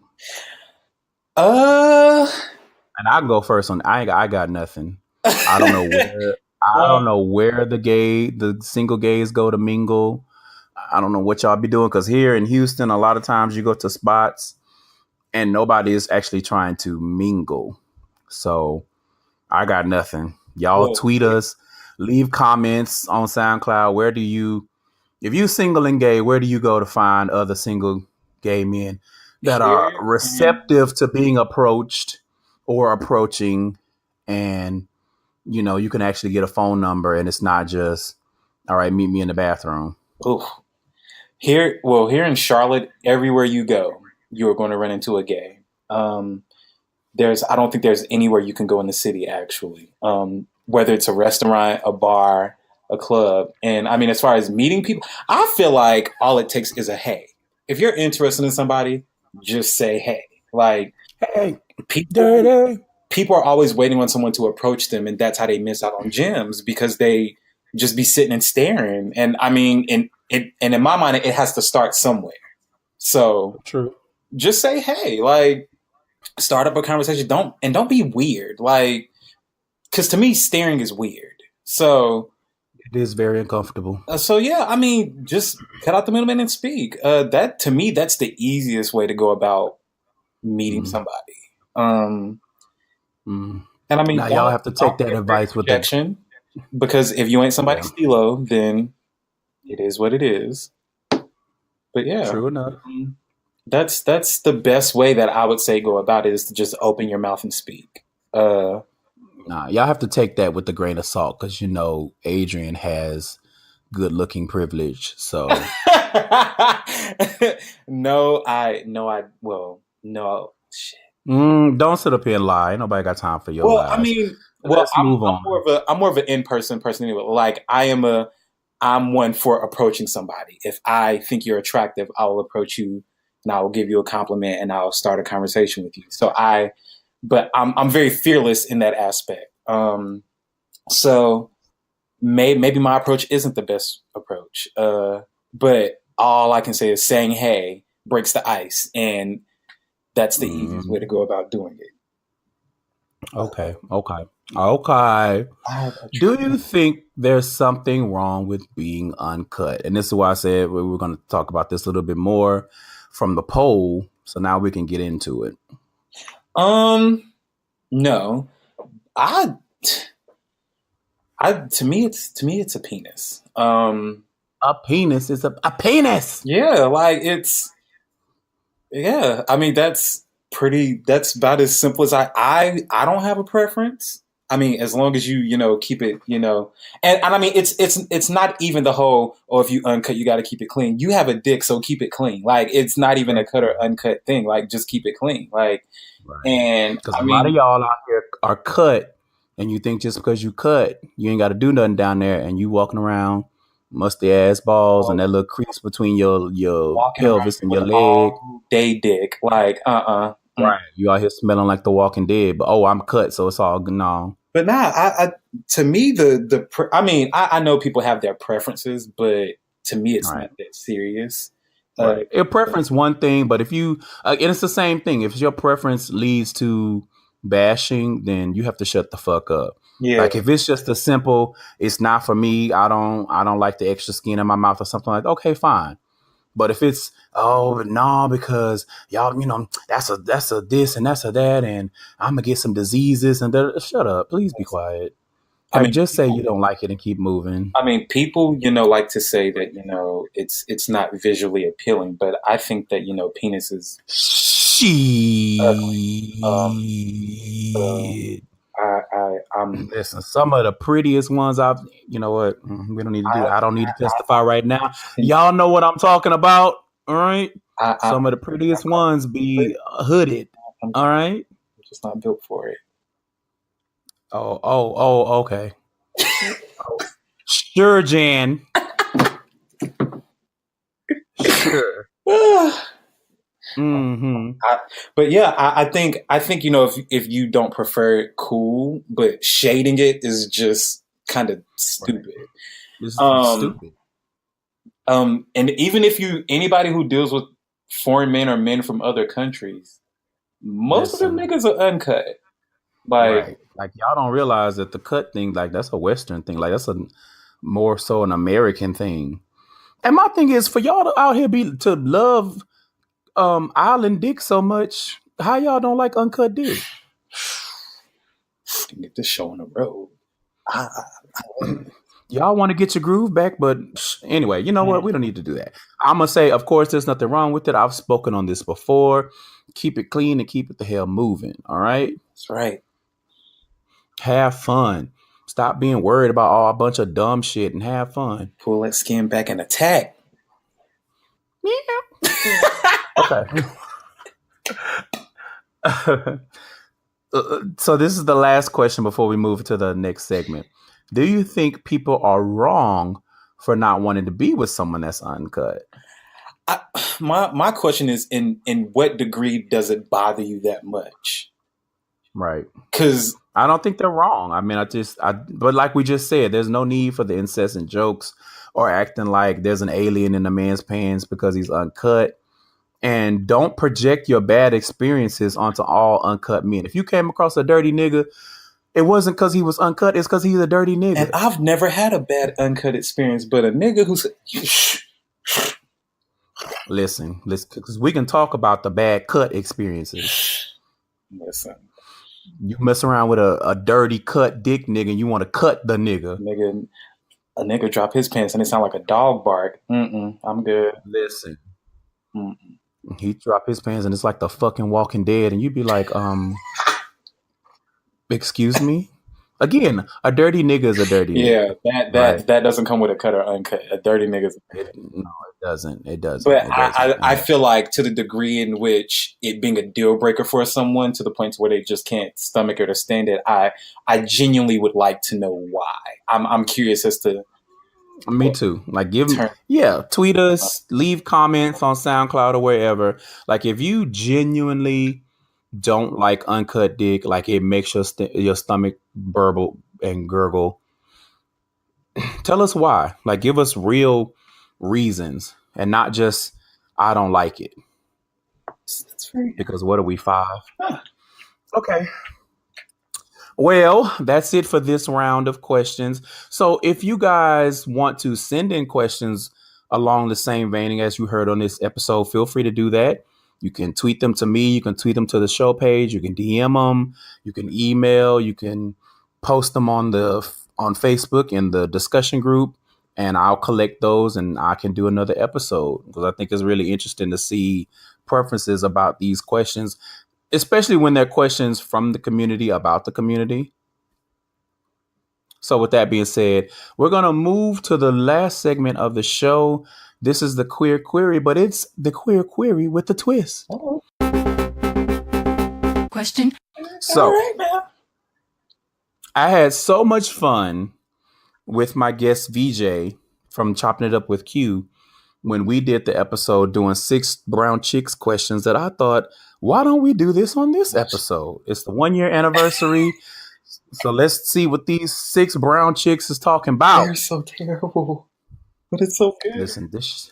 And I'll go first on I got nothing. I don't know where the single gays go to mingle. I don't know what y'all be doing, because here in Houston, a lot of times you go to spots and nobody is actually trying to mingle. So I got nothing. Y'all tweet us, leave comments on SoundCloud. If you single and gay, where do you go to find other single gay men that are receptive to being approached or approaching? And, you can actually get a phone number, and it's not just, all right, meet me in the bathroom.
Oof. Here in Charlotte, everywhere you go, you are going to run into a gay. I don't think there's anywhere you can go in the city, actually. Whether it's a restaurant, a bar, a club. And I mean, as far as meeting people, I feel like all it takes is a hey. If you're interested in somebody, just say hey. Like,
hey,
people are always waiting on someone to approach them, and that's how they miss out on gems, because they just be sitting and staring. And I mean, and in my mind, it has to start somewhere. So
true.
Just say hey, like, start up a conversation. Don't be weird, like, because to me, staring is weird. So
it is very uncomfortable.
So yeah, I mean, just cut out the middleman and speak. That to me, that's the easiest way to go about meeting somebody. And I mean,
now y'all have to take that advice with
rejection, because if you ain't somebody's stilo, then it is what it is. But yeah,
true enough.
That's the best way that I would say go about it, is to just open your mouth and speak.
Y'all have to take that with a grain of salt, because Adrian has good looking privilege. So
no. Shit.
Don't sit up here and lie. Ain't nobody got time for your lies.
I mean,
let's move on.
I'm more of an in-person person anyway. Like, I'm one for approaching somebody. If I think you're attractive, I will approach you and I will give you a compliment and I'll start a conversation with you. But I'm very fearless in that aspect. So maybe my approach isn't the best approach. But all I can say is saying hey breaks the ice, and that's the easiest way to go about doing it.
Okay. Do you think there's something wrong with being uncut? And this is why I said we were going to talk about this a little bit more from the poll. So now we can get into it.
No. To me it's a penis.
A penis is a penis.
Yeah, like I mean, that's about as simple as I don't have a preference. I mean, as long as you keep it, and I mean, it's not even the whole, if you uncut, you got to keep it clean. You have a dick, so keep it clean. Like, it's not even a cut or uncut thing. Like, just keep it clean. Like, right. And
because a lot of y'all out here are cut, and you think just because you cut, you ain't got to do nothing down there, and you walking around musty ass balls and that little crease between your pelvis and your leg.
Day dick, like
right. You out here smelling like The Walking Dead, but I'm cut, so it's all good. No.
But to me, I mean, I know people have their preferences, but to me, it's not that serious.
Right. Your preference one thing, but if you and it's the same thing. If your preference leads to bashing, then you have to shut the fuck up. Yeah. Like, if it's just a simple, it's not for me. I don't like the extra skin in my mouth or something like that. Okay, fine. But if it's because y'all, that's a this and that's a that, and I'm gonna get some diseases and shut up. Please be quiet. I mean, just say you don't like it and keep moving.
I mean, people, like to say that, it's not visually appealing, but I think that, penis is. I'm
Listen, some of the prettiest ones I've, you know what? We don't need to do that. I don't need to testify right now. Y'all know what I'm talking about. All right. Some of the prettiest ones be hooded. All right.
just not built for it.
Okay. Sure, Jan. Sure. Mm-hmm.
But yeah, I think if you don't prefer it, cool. But shading it is just kind of stupid.
Right. This is stupid.
And even if anybody who deals with foreign men or men from other countries, most of them niggas are uncut.
Like y'all don't realize that the cut thing, like that's a Western thing. Like that's a more so an American thing. And my thing is for y'all to out here to love island dick so much, how y'all don't like uncut dick?
Get this show on the road.
Y'all want to get your groove back, but anyway, you know what? We don't need to do that. I'm gonna say, of course, there's nothing wrong with it. I've spoken on this before. Keep it clean and keep it the hell moving. All right.
That's right.
Have fun. Stop being worried about a bunch of dumb shit and have fun.
Pull that skin back and attack.
Yeah. Okay. So this is the last question before we move to the next segment. Do you think people are wrong for not wanting to be with someone that's uncut?
My question is, in what degree does it bother you that much?
Right.
Because
I don't think they're wrong. I mean, but like we just said, there's no need for the incessant jokes or acting like there's an alien in a man's pants because he's uncut. And don't project your bad experiences onto all uncut men. If you came across a dirty nigga, it wasn't because he was uncut. It's because he's a dirty nigga.
And I've never had a bad uncut experience, but a nigga who's...
Listen, because we can talk about the bad cut experiences.
Listen.
You mess around with a dirty cut dick nigga and you want to cut the nigga.
A nigga drop his pants and it sound like a dog bark. I'm good.
Listen. He drop his pants and it's like the fucking Walking Dead and you'd be like, excuse me? Again, a dirty nigga is a dirty nigga.
Yeah, that doesn't come with a cut or uncut. A dirty nigga.
No, it doesn't. It doesn't.
But I feel like to the degree in which it being a deal breaker for someone to the point where they just can't stomach it or stand it, I genuinely would like to know why. I'm curious as to.
Me too. Like tweet us, leave comments on SoundCloud or wherever. Like if you genuinely don't like uncut dick, like it makes your stomach burble and gurgle, tell us why. Like give us real reasons and not just I don't like it. Because what are we, 5? Okay. Well, that's it for this round of questions. So if you guys want to send in questions along the same vein as you heard on this episode, feel free to do that. You can tweet them to me. You can tweet them to the show page. You can DM them. You can email. You can post them on Facebook in the discussion group, and I'll collect those and I can do another episode because I think it's really interesting to see preferences about these questions, especially when they're questions from the community about the community. So with that being said, we're going to move to the last segment of the show. This is the Queer Query, but it's the Queer Query with the twist.
Question.
So I had so much fun with my guest VJ from Chopping It Up with Q when we did the episode doing 6 brown chicks questions that I thought, why don't we do this on this episode? It's the 1-year anniversary. So let's see what these 6 brown chicks is talking about.
They're so terrible, but it's so good.
Listen, this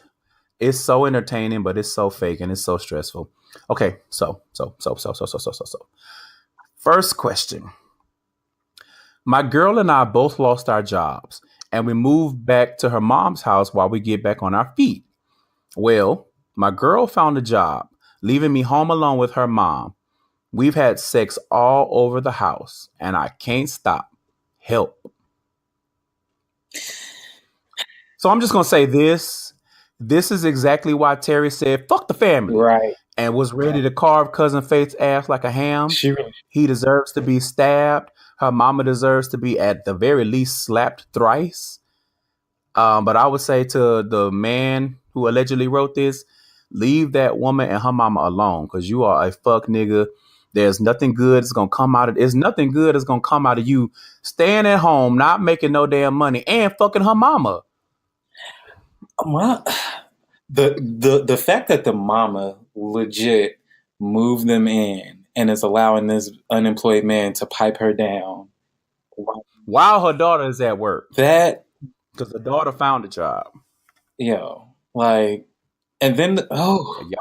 is so entertaining, but it's so fake and it's so stressful. Okay, so. First question. My girl and I both lost our jobs and we moved back to her mom's house while we get back on our feet. Well, my girl found a job, leaving me home alone with her mom. We've had sex all over the house and I can't stop. Help. So I'm just going to say this. This is exactly why Terry said, fuck the family.
Right.
And was ready to carve Cousin Faith's ass like a ham. He deserves to be stabbed, Her mama deserves to be at the very least slapped thrice. But I would say to the man who allegedly wrote this, leave that woman and her mama alone, because you are a fuck nigga. There's nothing good that's gonna come out of. There's nothing good that's gonna come out of you staying at home, not making no damn money, and fucking her mama.
Well, the fact that the mama legit moved them in and is allowing this unemployed man to pipe her down
while her daughter is at work.
That,
because the daughter found a job.
Like, and then don't get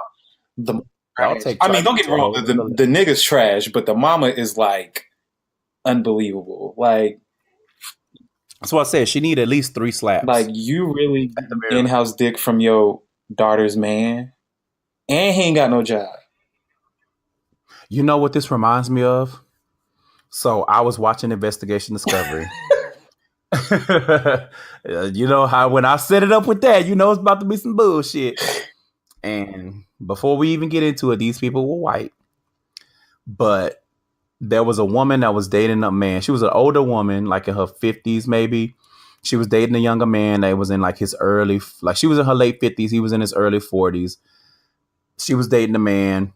me wrong. The nigga's trash, but the mama is like unbelievable. Like,
that's what I said. She need at least 3 slaps.
Like, you really in-house dick from your daughter's man, and he ain't got no job.
You know what this reminds me of? So I was watching Investigation Discovery. You know how when I set it up with that, you know it's about to be some bullshit. And before we even get into it, these people were white. But there was a woman that was dating a man. She was an older woman, like in her 50s maybe. She was dating a younger man that was in like his early, like she was in her late 50s. He was in his early 40s. She was dating a man.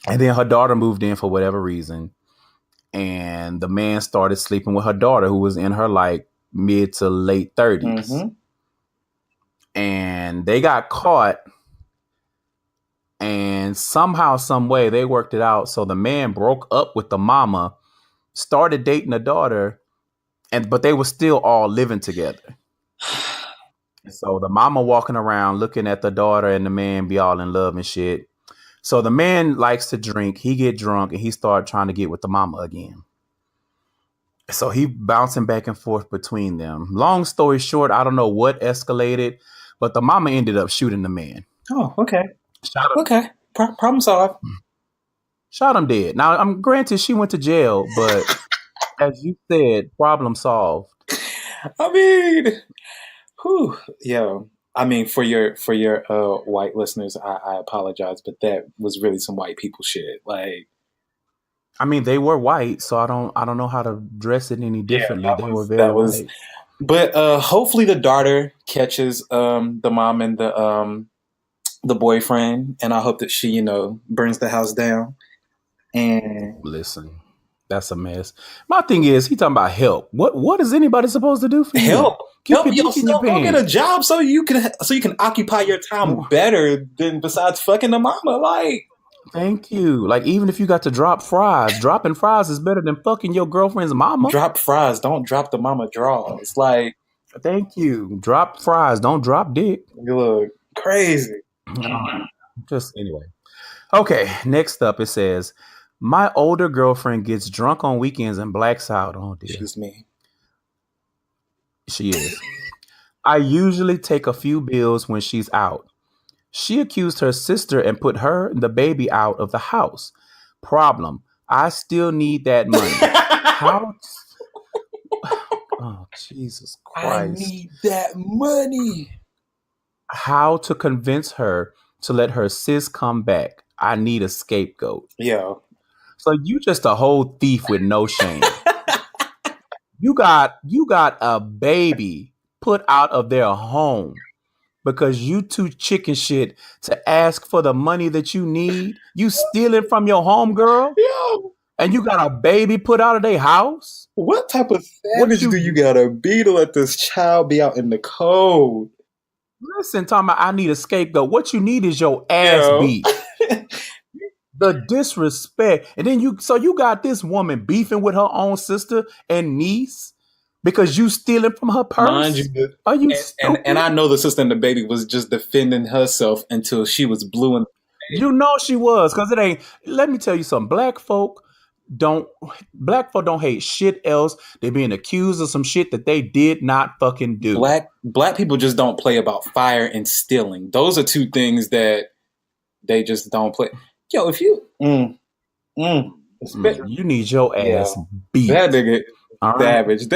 And then her daughter moved in for whatever reason. And the man started sleeping with her daughter, who was in her like mid to late 30s. Mm-hmm. And they got caught. And somehow, some way, they worked it out. So the man broke up with the mama, started dating the daughter, but they were still all living together. So the mama walking around looking at the daughter and the man be all in love and shit. So the man likes to drink. He get drunk and he started trying to get with the mama again. So he bouncing back and forth between them. Long story short, I don't know what escalated, but the mama ended up shooting the man.
Oh, okay.
Shot him.
Okay. Problem solved.
Shot him dead. Now, I'm granted she went to jail, but as you said, problem solved.
I mean, I mean, for your white listeners, I apologize, but that was really some white people shit. Like,
I mean, they were white, so I don't know how to dress it any differently. They were very white.
But hopefully the daughter catches the mom and the boyfriend, and I hope that she, burns the house down. And
listen, that's a mess. My thing is, he talking about help. What is anybody supposed to do for you?
Help yourself. Go get a job so you can occupy your time better than besides fucking the mama. Like,
thank you. Like, even if you got to drop fries, dropping fries is better than fucking your girlfriend's mama.
Drop fries. Don't drop the mama draws. Like,
thank you. Drop fries. Don't drop dick.
You look crazy.
Just anyway. Okay, next up it says, my older girlfriend gets drunk on weekends and blacks out. Oh dear.
She's me.
She is. I usually take a few bills when she's out. She accused her sister and put her and the baby out of the house. Problem, I still need that money. How? Oh, Jesus Christ.
I need that money.
How to convince her to let her sis come back. I need a scapegoat.
Yeah.
So you just a whole thief with no shame. You got a baby put out of their home because you too chicken shit to ask for the money that you need. You stealing from your home girl?
Yeah.
And you got a baby put out of their house?
What type of savage do you gotta be to let this child be out in the cold?
Listen, talking about I need a scapegoat. What you need is your ass beat. The disrespect. And then you got this woman beefing with her own sister and niece because you stealing from her purse?
Mind you,
are you stupid?
And I know the sister and the baby was just defending herself until she was blue in the face.
You know she was, because it ain't. Let me tell you something. Black folk don't hate shit else. They're being accused of some shit that they did not fucking do.
Black people just don't play about fire and stealing. Those are two things that they just don't play. Yo, if you
you need your ass beat.
That nigga savage.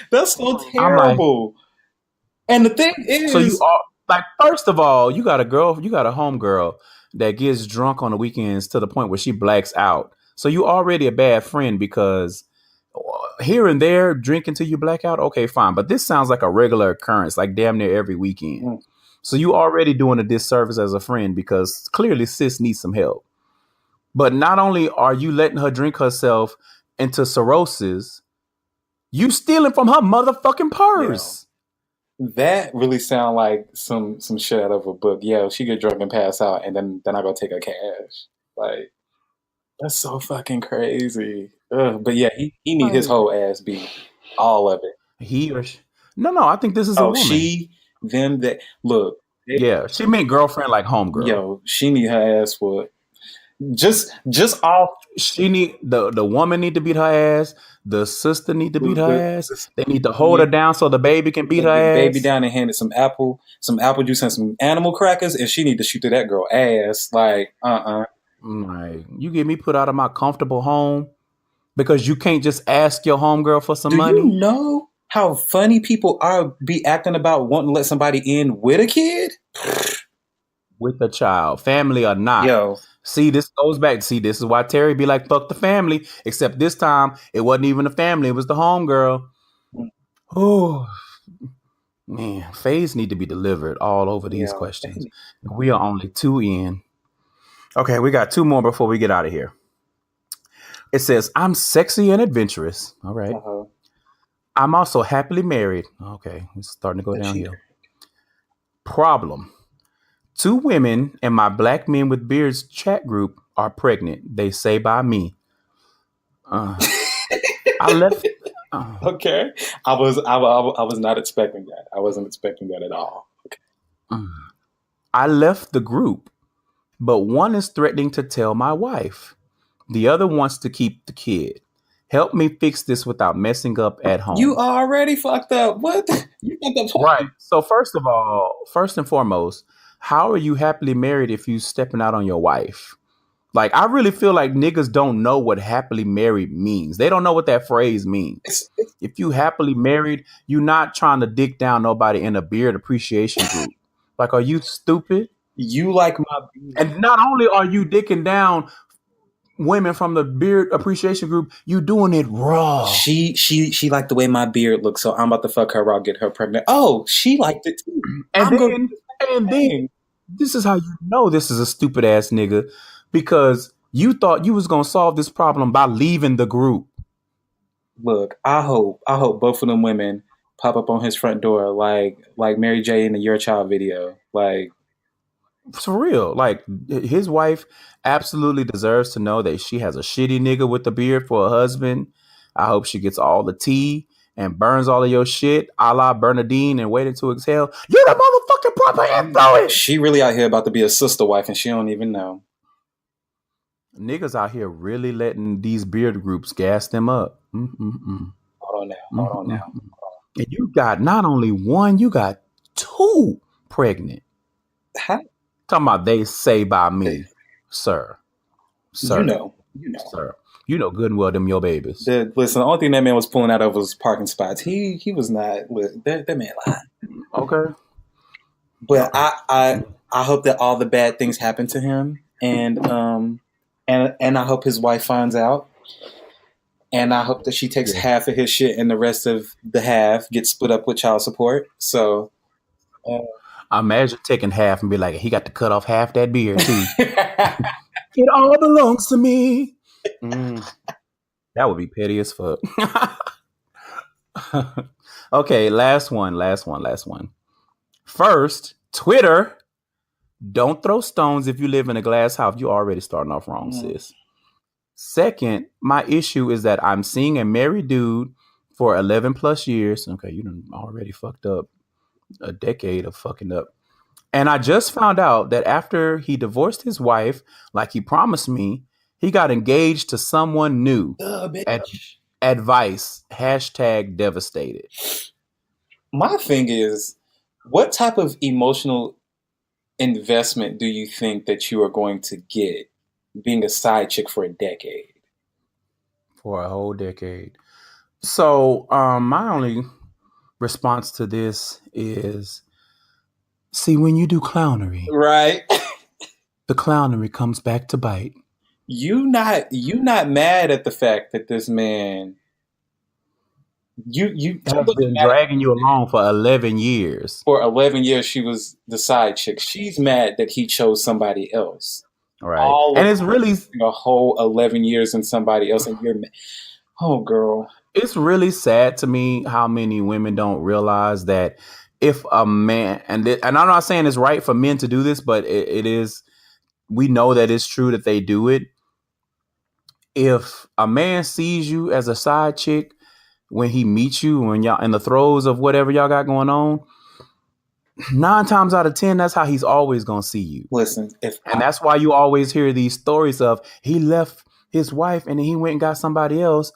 That's so terrible. And the thing is,
so you are like, first of all, you got a home girl that gets drunk on the weekends to the point where she blacks out. So you already a bad friend because here and there drinking till you black out. Okay, fine. But this sounds like a regular occurrence, like damn near every weekend.
Mm.
So you already doing a disservice as a friend because clearly sis needs some help. But not only are you letting her drink herself into cirrhosis, you stealing from her motherfucking purse.
That really sound like some shit out of a book. Yeah, she get drunk and pass out, and then I go take her cash. Like, that's so fucking crazy. Ugh. But yeah, he need his whole ass beat, all of it.
He or she? No. I think this is a woman.
She, them, that look.
Yeah, she meant girlfriend like homegirl.
Yo, she need her ass whooped. Just off.
She need the woman need to beat her ass. The sister need to beat her ass. They need to hold her down so the baby can beat her ass.
Baby down and handed some apple juice and some animal crackers, and she need to shoot through that girl ass. Like,
Like, you get me put out of my comfortable home because you can't just ask your homegirl for some money.
Do you know how funny people are be acting about wanting to let somebody in with a kid?
With a child, family or not.
Yo.
See, this goes back. See, this is why Terry be like, fuck the family. Except this time, it wasn't even the family. It was the homegirl. Oh, man. Phase need to be delivered all over these questions. We are only 2 in. Okay, we got 2 more before we get out of here. It says, I'm sexy and adventurous. All right. I'm also happily married. Okay, it's starting to go downhill. Problem. 2 women in my Black Men with Beards chat group are pregnant. They say by me. I left.
Okay, I was not expecting that. I wasn't expecting that at all. Okay.
I left the group, but one is threatening to tell my wife. The other wants to keep the kid. Help me fix this without messing up at home.
You already fucked up. What? You fucked up twice.
Right. So first and foremost, how are you happily married if you stepping out on your wife? Like, I really feel like niggas don't know what happily married means. They don't know what that phrase means. If you happily married, you're not trying to dick down nobody in a beard appreciation group. Like, are you stupid?
You like my beard.
And not only are you dicking down women from the beard appreciation group, you doing it raw.
She liked the way my beard looks, so I'm about to fuck her raw, get her pregnant. Oh, she liked it too.
And then this is how you know this is a stupid ass nigga, because you thought you was gonna solve this problem by leaving the group.
Look, I hope both of them women pop up on his front door like Mary J in the Your Child video. Like,
for real. Like, his wife absolutely deserves to know that she has a shitty nigga with a beard for a husband. I hope she gets all the tea and burns all of your shit, a la Bernadine, and waiting to exhale. You're the motherfucking proper influence.
She really out here about to be a sister wife, and she don't even know.
Niggas out here really letting these beard groups gas them up.
Hold on now.
And you got not only one, you got 2 pregnant.
How?
Talking about they say by me, sir.
You know.
Sir. You know good and well them your babies.
Listen, the only thing that man was pulling out of was parking spots. He was not. That man lied.
Okay.
But I hope that all the bad things happen to him, and I hope his wife finds out, and I hope that she takes half of his shit and the rest of the half gets split up with child support. So.
Imagine taking half and be like, he got to cut off half that beard too. It all belongs to me. That would be petty as fuck. Okay, last one. First, Twitter. Don't throw stones if you live in a glass house. You already starting off wrong, sis. Second, my issue is that I'm seeing a married dude for 11 plus years. Okay, you done already fucked up a decade of fucking up. And I just found out that after he divorced his wife, like he promised me, he got engaged to someone new. Advice, #devastated.
My thing is, what type of emotional investment do you think that you are going to get being a side chick for a decade?
For a whole decade. So my only response to this is, see, when you do clownery,
right,
the clownery comes back to bite.
you not mad at the fact that this man you
Has
wasn't
been
mad at
dragging you along for 11 years.
for 11 years she was the side chick. She's mad that he chose somebody else.
Right.
All
And
of
it's really
a whole 11 years in somebody else, and you're mad. Oh, girl.
it's really sad to me how many women don't realize that if a man and I'm not saying it's right for men to do this, but it is, we know that it's true that they do it. If a man sees you as a side chick when he meets you, when y'all in the throes of whatever y'all got going on, 9 times out of 10, that's how he's always gonna see you.
Listen,
And that's why you always hear these stories of he left his wife and then he went and got somebody else.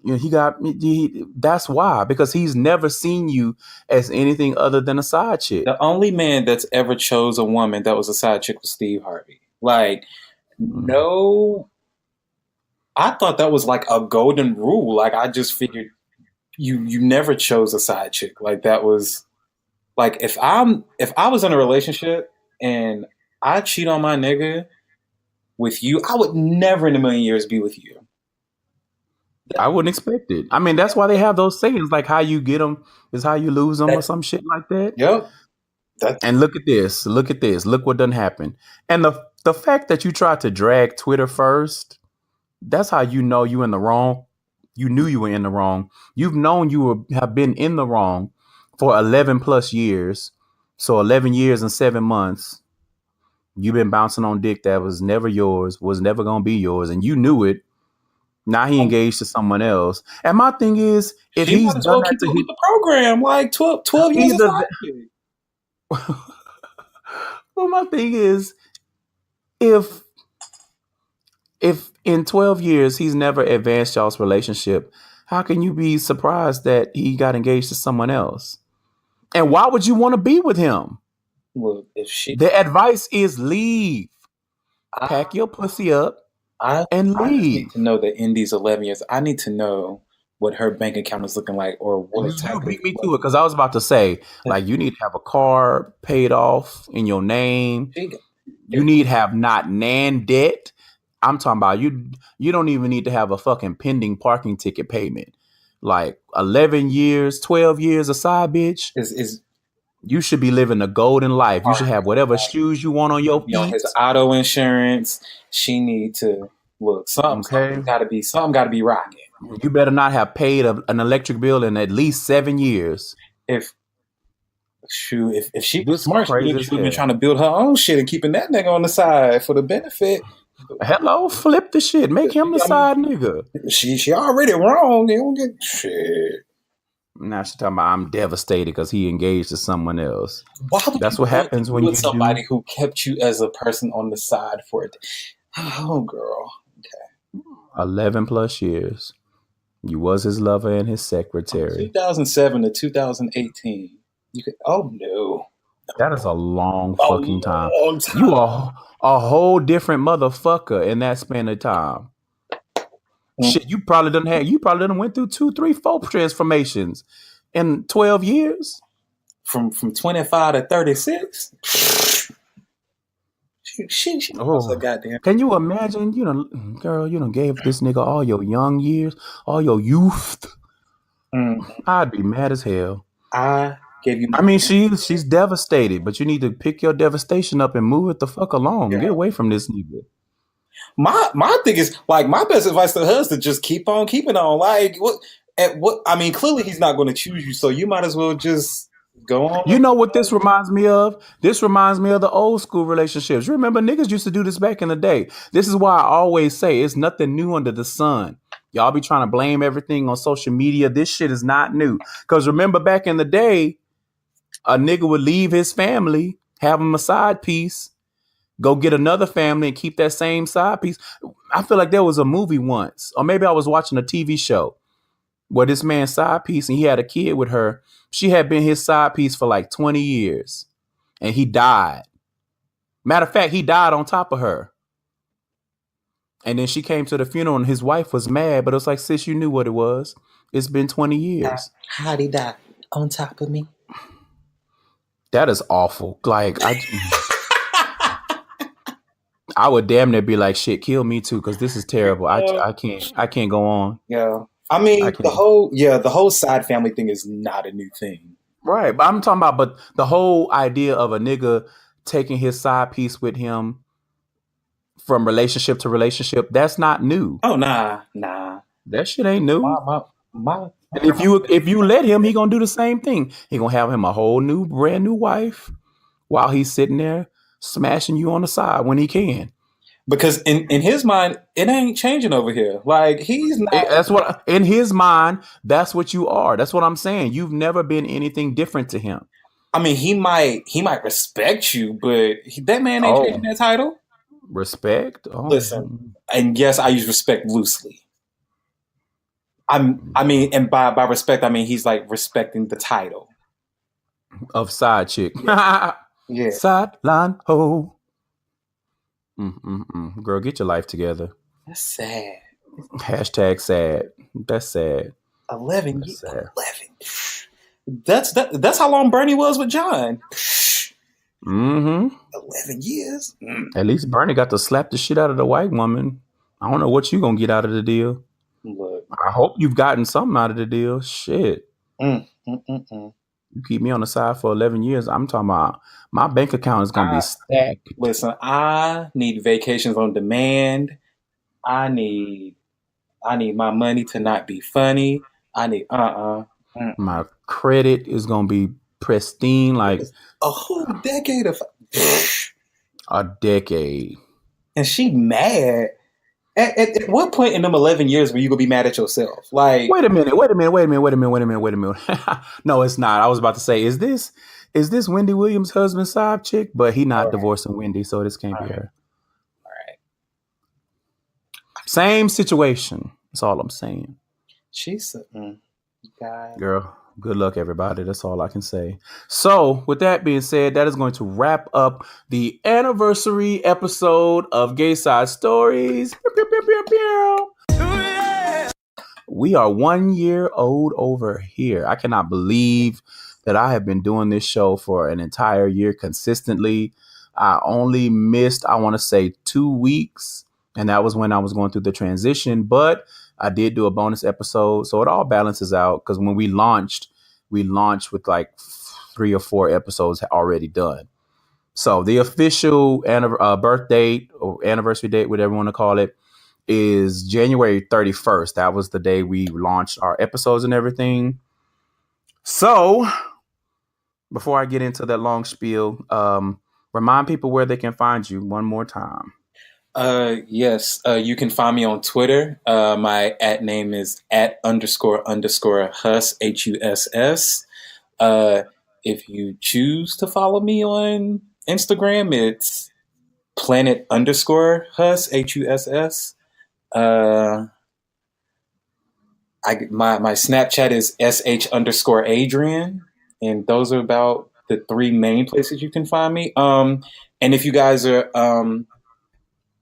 You know, that's why, because he's never seen you as anything other than a side chick.
the only man that's ever chose a woman that was a side chick was Steve Harvey. Like, no, I thought that was like a golden rule. Like, I just figured you never chose a side chick. Like, that was like, if I was in a relationship and I cheat on my nigga with you, I would never in a million years be with you.
I wouldn't expect it. I mean, that's why they have those sayings like how you get them is how you lose them or some shit like that.
Yep.
And look at this. Look what done happened. And the fact that you tried to drag Twitter first, that's how you know you in the wrong. You knew you were in the wrong. You've known have been in the wrong for 11 plus years. So 11 years and 7 months, you've been bouncing on dick that was never yours, was never going to be yours. And you knew it. Now he engaged to someone else. And my thing is, if
He
he's
might as
done
well
that
keep
to
up
him,
with the program, like 12 years
Either
of
well, my thing is, if in 12 years he's never advanced y'all's relationship, how can you be surprised that he got engaged to someone else? And why would you want to be with him?
Look, if she,
The advice is leave.
I,
Pack your pussy up and
I just need
leave.
to know that in these 11 years, I need to know what her bank account is looking like, or what type
You
of.
beat me to it because I was about to say, like, you need to have a car paid off in your name. You need to have not nan debt. I'm talking about you. You don't even need to have a fucking pending parking ticket payment. Like 11 years, 12 years a side bitch.
Is
You should be living the golden life. You should have whatever shoes you want on your
you know,
feet.
his auto insurance. She need to look.
Okay.
Something got to be rocking.
You better not have paid an electric bill in at least 7 years.
If she was
This
smart, she
crazy
would
as
have been
hell.
trying to build her own shit and keeping that nigga on the side for the benefit.
Hello, flip the shit. Make him the side nigga.
She already wrong. They don't get shit.
Now she's talking about I'm devastated because he engaged to someone else.
Why would
That's
you
what happens when you
with somebody who kept you as a person on the side for it? Oh, girl.
11 plus years. You was his lover and his secretary.
2007 to 2018. You could. Oh no.
That is a long fucking time.
Long time.
You are a whole different motherfucker in that span of time. Shit, you probably done went through 2, 3, 4 transformations in 12 years.
From 25 to 36. She also goddamn.
Can you imagine? Girl, gave this nigga all your young years, all your youth. I'd be mad as hell.
I gave you.
I mean, she's devastated, but you need to pick your devastation up and move it the fuck along.
Yeah.
Get away from this nigga.
My thing is, like, my best advice to her is to just keep on keeping on. Like, what? I mean, clearly he's not going to choose you, so you might as well just go on.
You know what this reminds me of? This reminds me of the old school relationships. You remember niggas used to do this back in the day. This is why I always say it's nothing new under the sun. Y'all be trying to blame everything on social media. This shit is not new. Because remember back in the day, a nigga would leave his family, have him a side piece, go get another family and keep that same side piece. I feel like there was a movie once, or maybe I was watching a TV show where this man's side piece and he had a kid with her. She had been his side piece for like 20 years and he died. Matter of fact, he died on top of her. And then she came to the funeral and his wife was mad, but it was like, sis, you knew what it was. It's been 20 years.
How'd he die? On top of me?
That is awful. Like, I would damn near be like, shit, kill me too, because this is terrible.
Uh,
I can't go on.
yeah. I
I
mean,
can't.
the whole side family thing is not a new thing.
Right, but I'm talking about, but the whole idea of a nigga taking his side piece with him from relationship to relationship, that's not new.
Oh nah.
That shit ain't new.
My
And if you let him, he gonna do the same thing. He gonna have him a whole new, brand new wife while he's sitting there smashing you on the side when he can.
because in his mind, it ain't changing over here. Like he's not.
That's what in his mind. That's what you are. That's what I'm saying. You've never been anything different to him.
I mean, he might respect you, but that man ain't changing
Oh,
that title.
respect. Oh,
Listen, and yes, I use respect loosely. I mean, and by respect, I mean he's like respecting the title.
of side chick.
Yeah,
Sideline ho. Girl, get your life together.
that's sad.
Hashtag sad. That's sad.
11
That's
years.
sad.
11. That's how long Bernie was with John.
Mm-hmm.
11 years.
At least Bernie got to slap the shit out of the white woman. I don't know what you gonna get out of the deal.
Look.
I hope you've gotten something out of the deal. Shit.
Mm.
You keep me on the side for 11 years. I'm talking about my bank account is gonna be stacked.
Listen, I need vacations on demand. I need my money to not be funny. I need
My credit is gonna be pristine, like
a whole decade of
a decade.
and she mad. At what point in them 11 years were you gonna be mad at yourself? Like,
Wait a minute. No, it's not. I was about to say, is this Wendy Williams' husband's side chick? But he not divorcing Wendy, so this can't be her.
All right.
Same situation. That's all I'm saying.
She's God.
Girl, good luck, everybody. That's all I can say. So, with that being said, that is going to wrap up the anniversary episode of Gayside Stories. We are 1 year old over here. I cannot believe that I have been doing this show for an entire year consistently. I only missed, I want to say, 2 weeks, and that was when I was going through the transition, but I did do a bonus episode, so it all balances out because when we launched with like 3 or 4 episodes already done. So the official birth date or anniversary date, whatever you want to call it, is January 31st. That was the day we launched our episodes and everything. So before I get into that long spiel, remind people where they can find you one more time.
Yes. You can find me on Twitter. My @ name is @__Huss HUSS. If you choose to follow me on Instagram, it's planet_Huss HUSS. My Snapchat is sh_Adrian, and those are about the 3 main places you can find me. And if you guys are on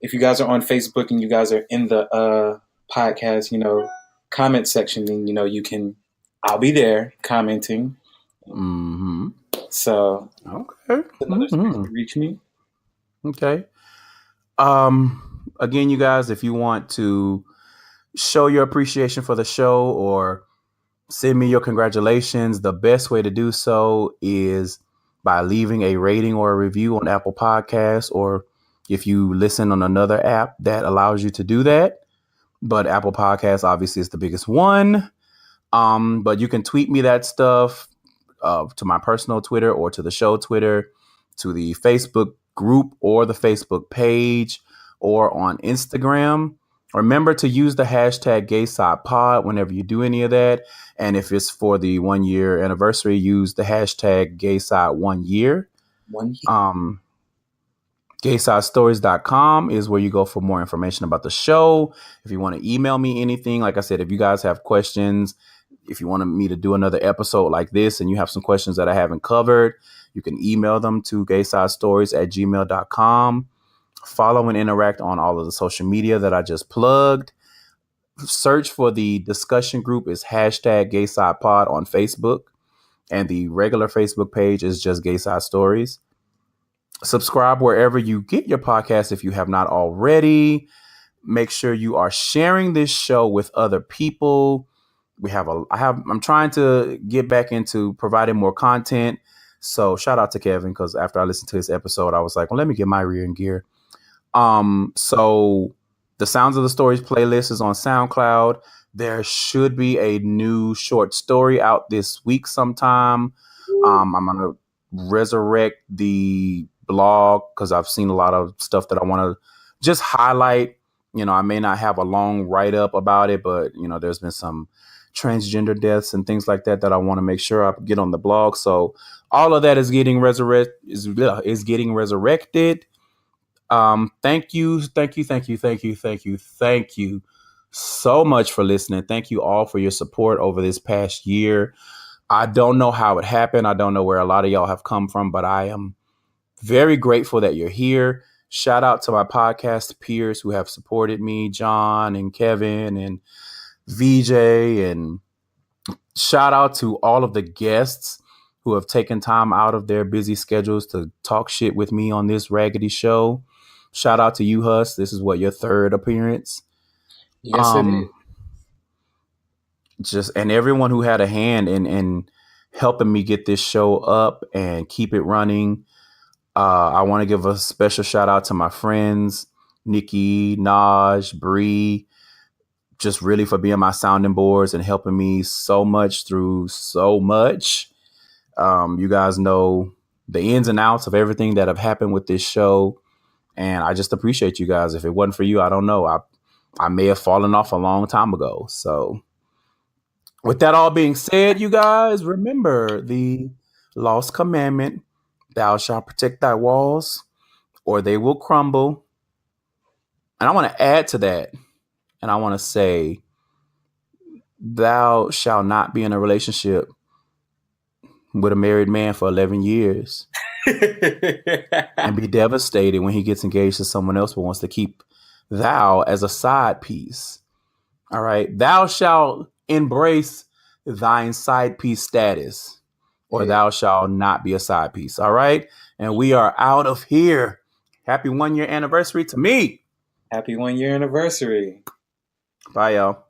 Facebook and you guys are in the podcast, comment section, then I'll be there commenting.
Mm-hmm.
So
okay,
another space to reach me.
Okay. Again, you guys, if you want to show your appreciation for the show or send me your congratulations, the best way to do so is by leaving a rating or a review on Apple Podcasts, or if you listen on another app that allows you to do that. But Apple Podcasts obviously is the biggest one. But you can tweet me that stuff to my personal Twitter or to the show Twitter, to the Facebook group or the Facebook page, or on Instagram. Remember to use the hashtag GaysidePod whenever you do any of that. And if it's for the 1 year anniversary, use the hashtag Gayside1year.
1 year.
GaysideStories.com is where you go for more information about the show. If you want to email me anything, like I said, if you guys have questions, if you want me to do another episode like this and you have some questions that I haven't covered, you can email them to GaysideStories@gmail.com. Follow and interact on all of the social media that I just plugged. Search for the discussion group is hashtag GaysidePod on Facebook, and the regular Facebook page is just Gayside Stories. Subscribe wherever you get your podcast if you have not already. Make sure you are sharing this show with other people. I'm trying to get back into providing more content. So shout out to Kevin, because after I listened to his episode, I was like, well, let me get my rear in gear. So the Sounds of the Stories playlist is on SoundCloud. There should be a new short story out this week sometime. I'm gonna resurrect the blog because I've seen a lot of stuff that I want to just highlight. I may not have a long write up about it, but there's been some transgender deaths and things like that I want to make sure I get on the blog. So all of that is getting getting resurrected. Thank you so much for listening. Thank you all for your support over this past year. I don't know how it happened. I don't know where a lot of y'all have come from, but I am very grateful that you're here. Shout out to my podcast peers who have supported me, John and Kevin and VJ, and shout out to all of the guests who have taken time out of their busy schedules to talk shit with me on this raggedy show. Shout out to you, Huss. This is your third appearance.
Yes, it is.
And everyone who had a hand in helping me get this show up and keep it running. I want to give a special shout out to my friends, Nikki, Naj, Bree, just really for being my sounding boards and helping me so much through so much. You guys know the ins and outs of everything that have happened with this show. And I just appreciate you guys. If it wasn't for you, I don't know. I may have fallen off a long time ago. So with that all being said, you guys, remember the lost commandment: thou shalt protect thy walls or they will crumble. And I want to add to that. And I want to say, thou shalt not be in a relationship with a married man for 11 years and be devastated when he gets engaged to someone else but wants to keep thou as a side piece. All right. Thou shalt embrace thine side piece status, or thou shalt not be a side piece. All right. And we are out of here. Happy 1 year anniversary to me.
Happy 1 year anniversary.
Bye, y'all.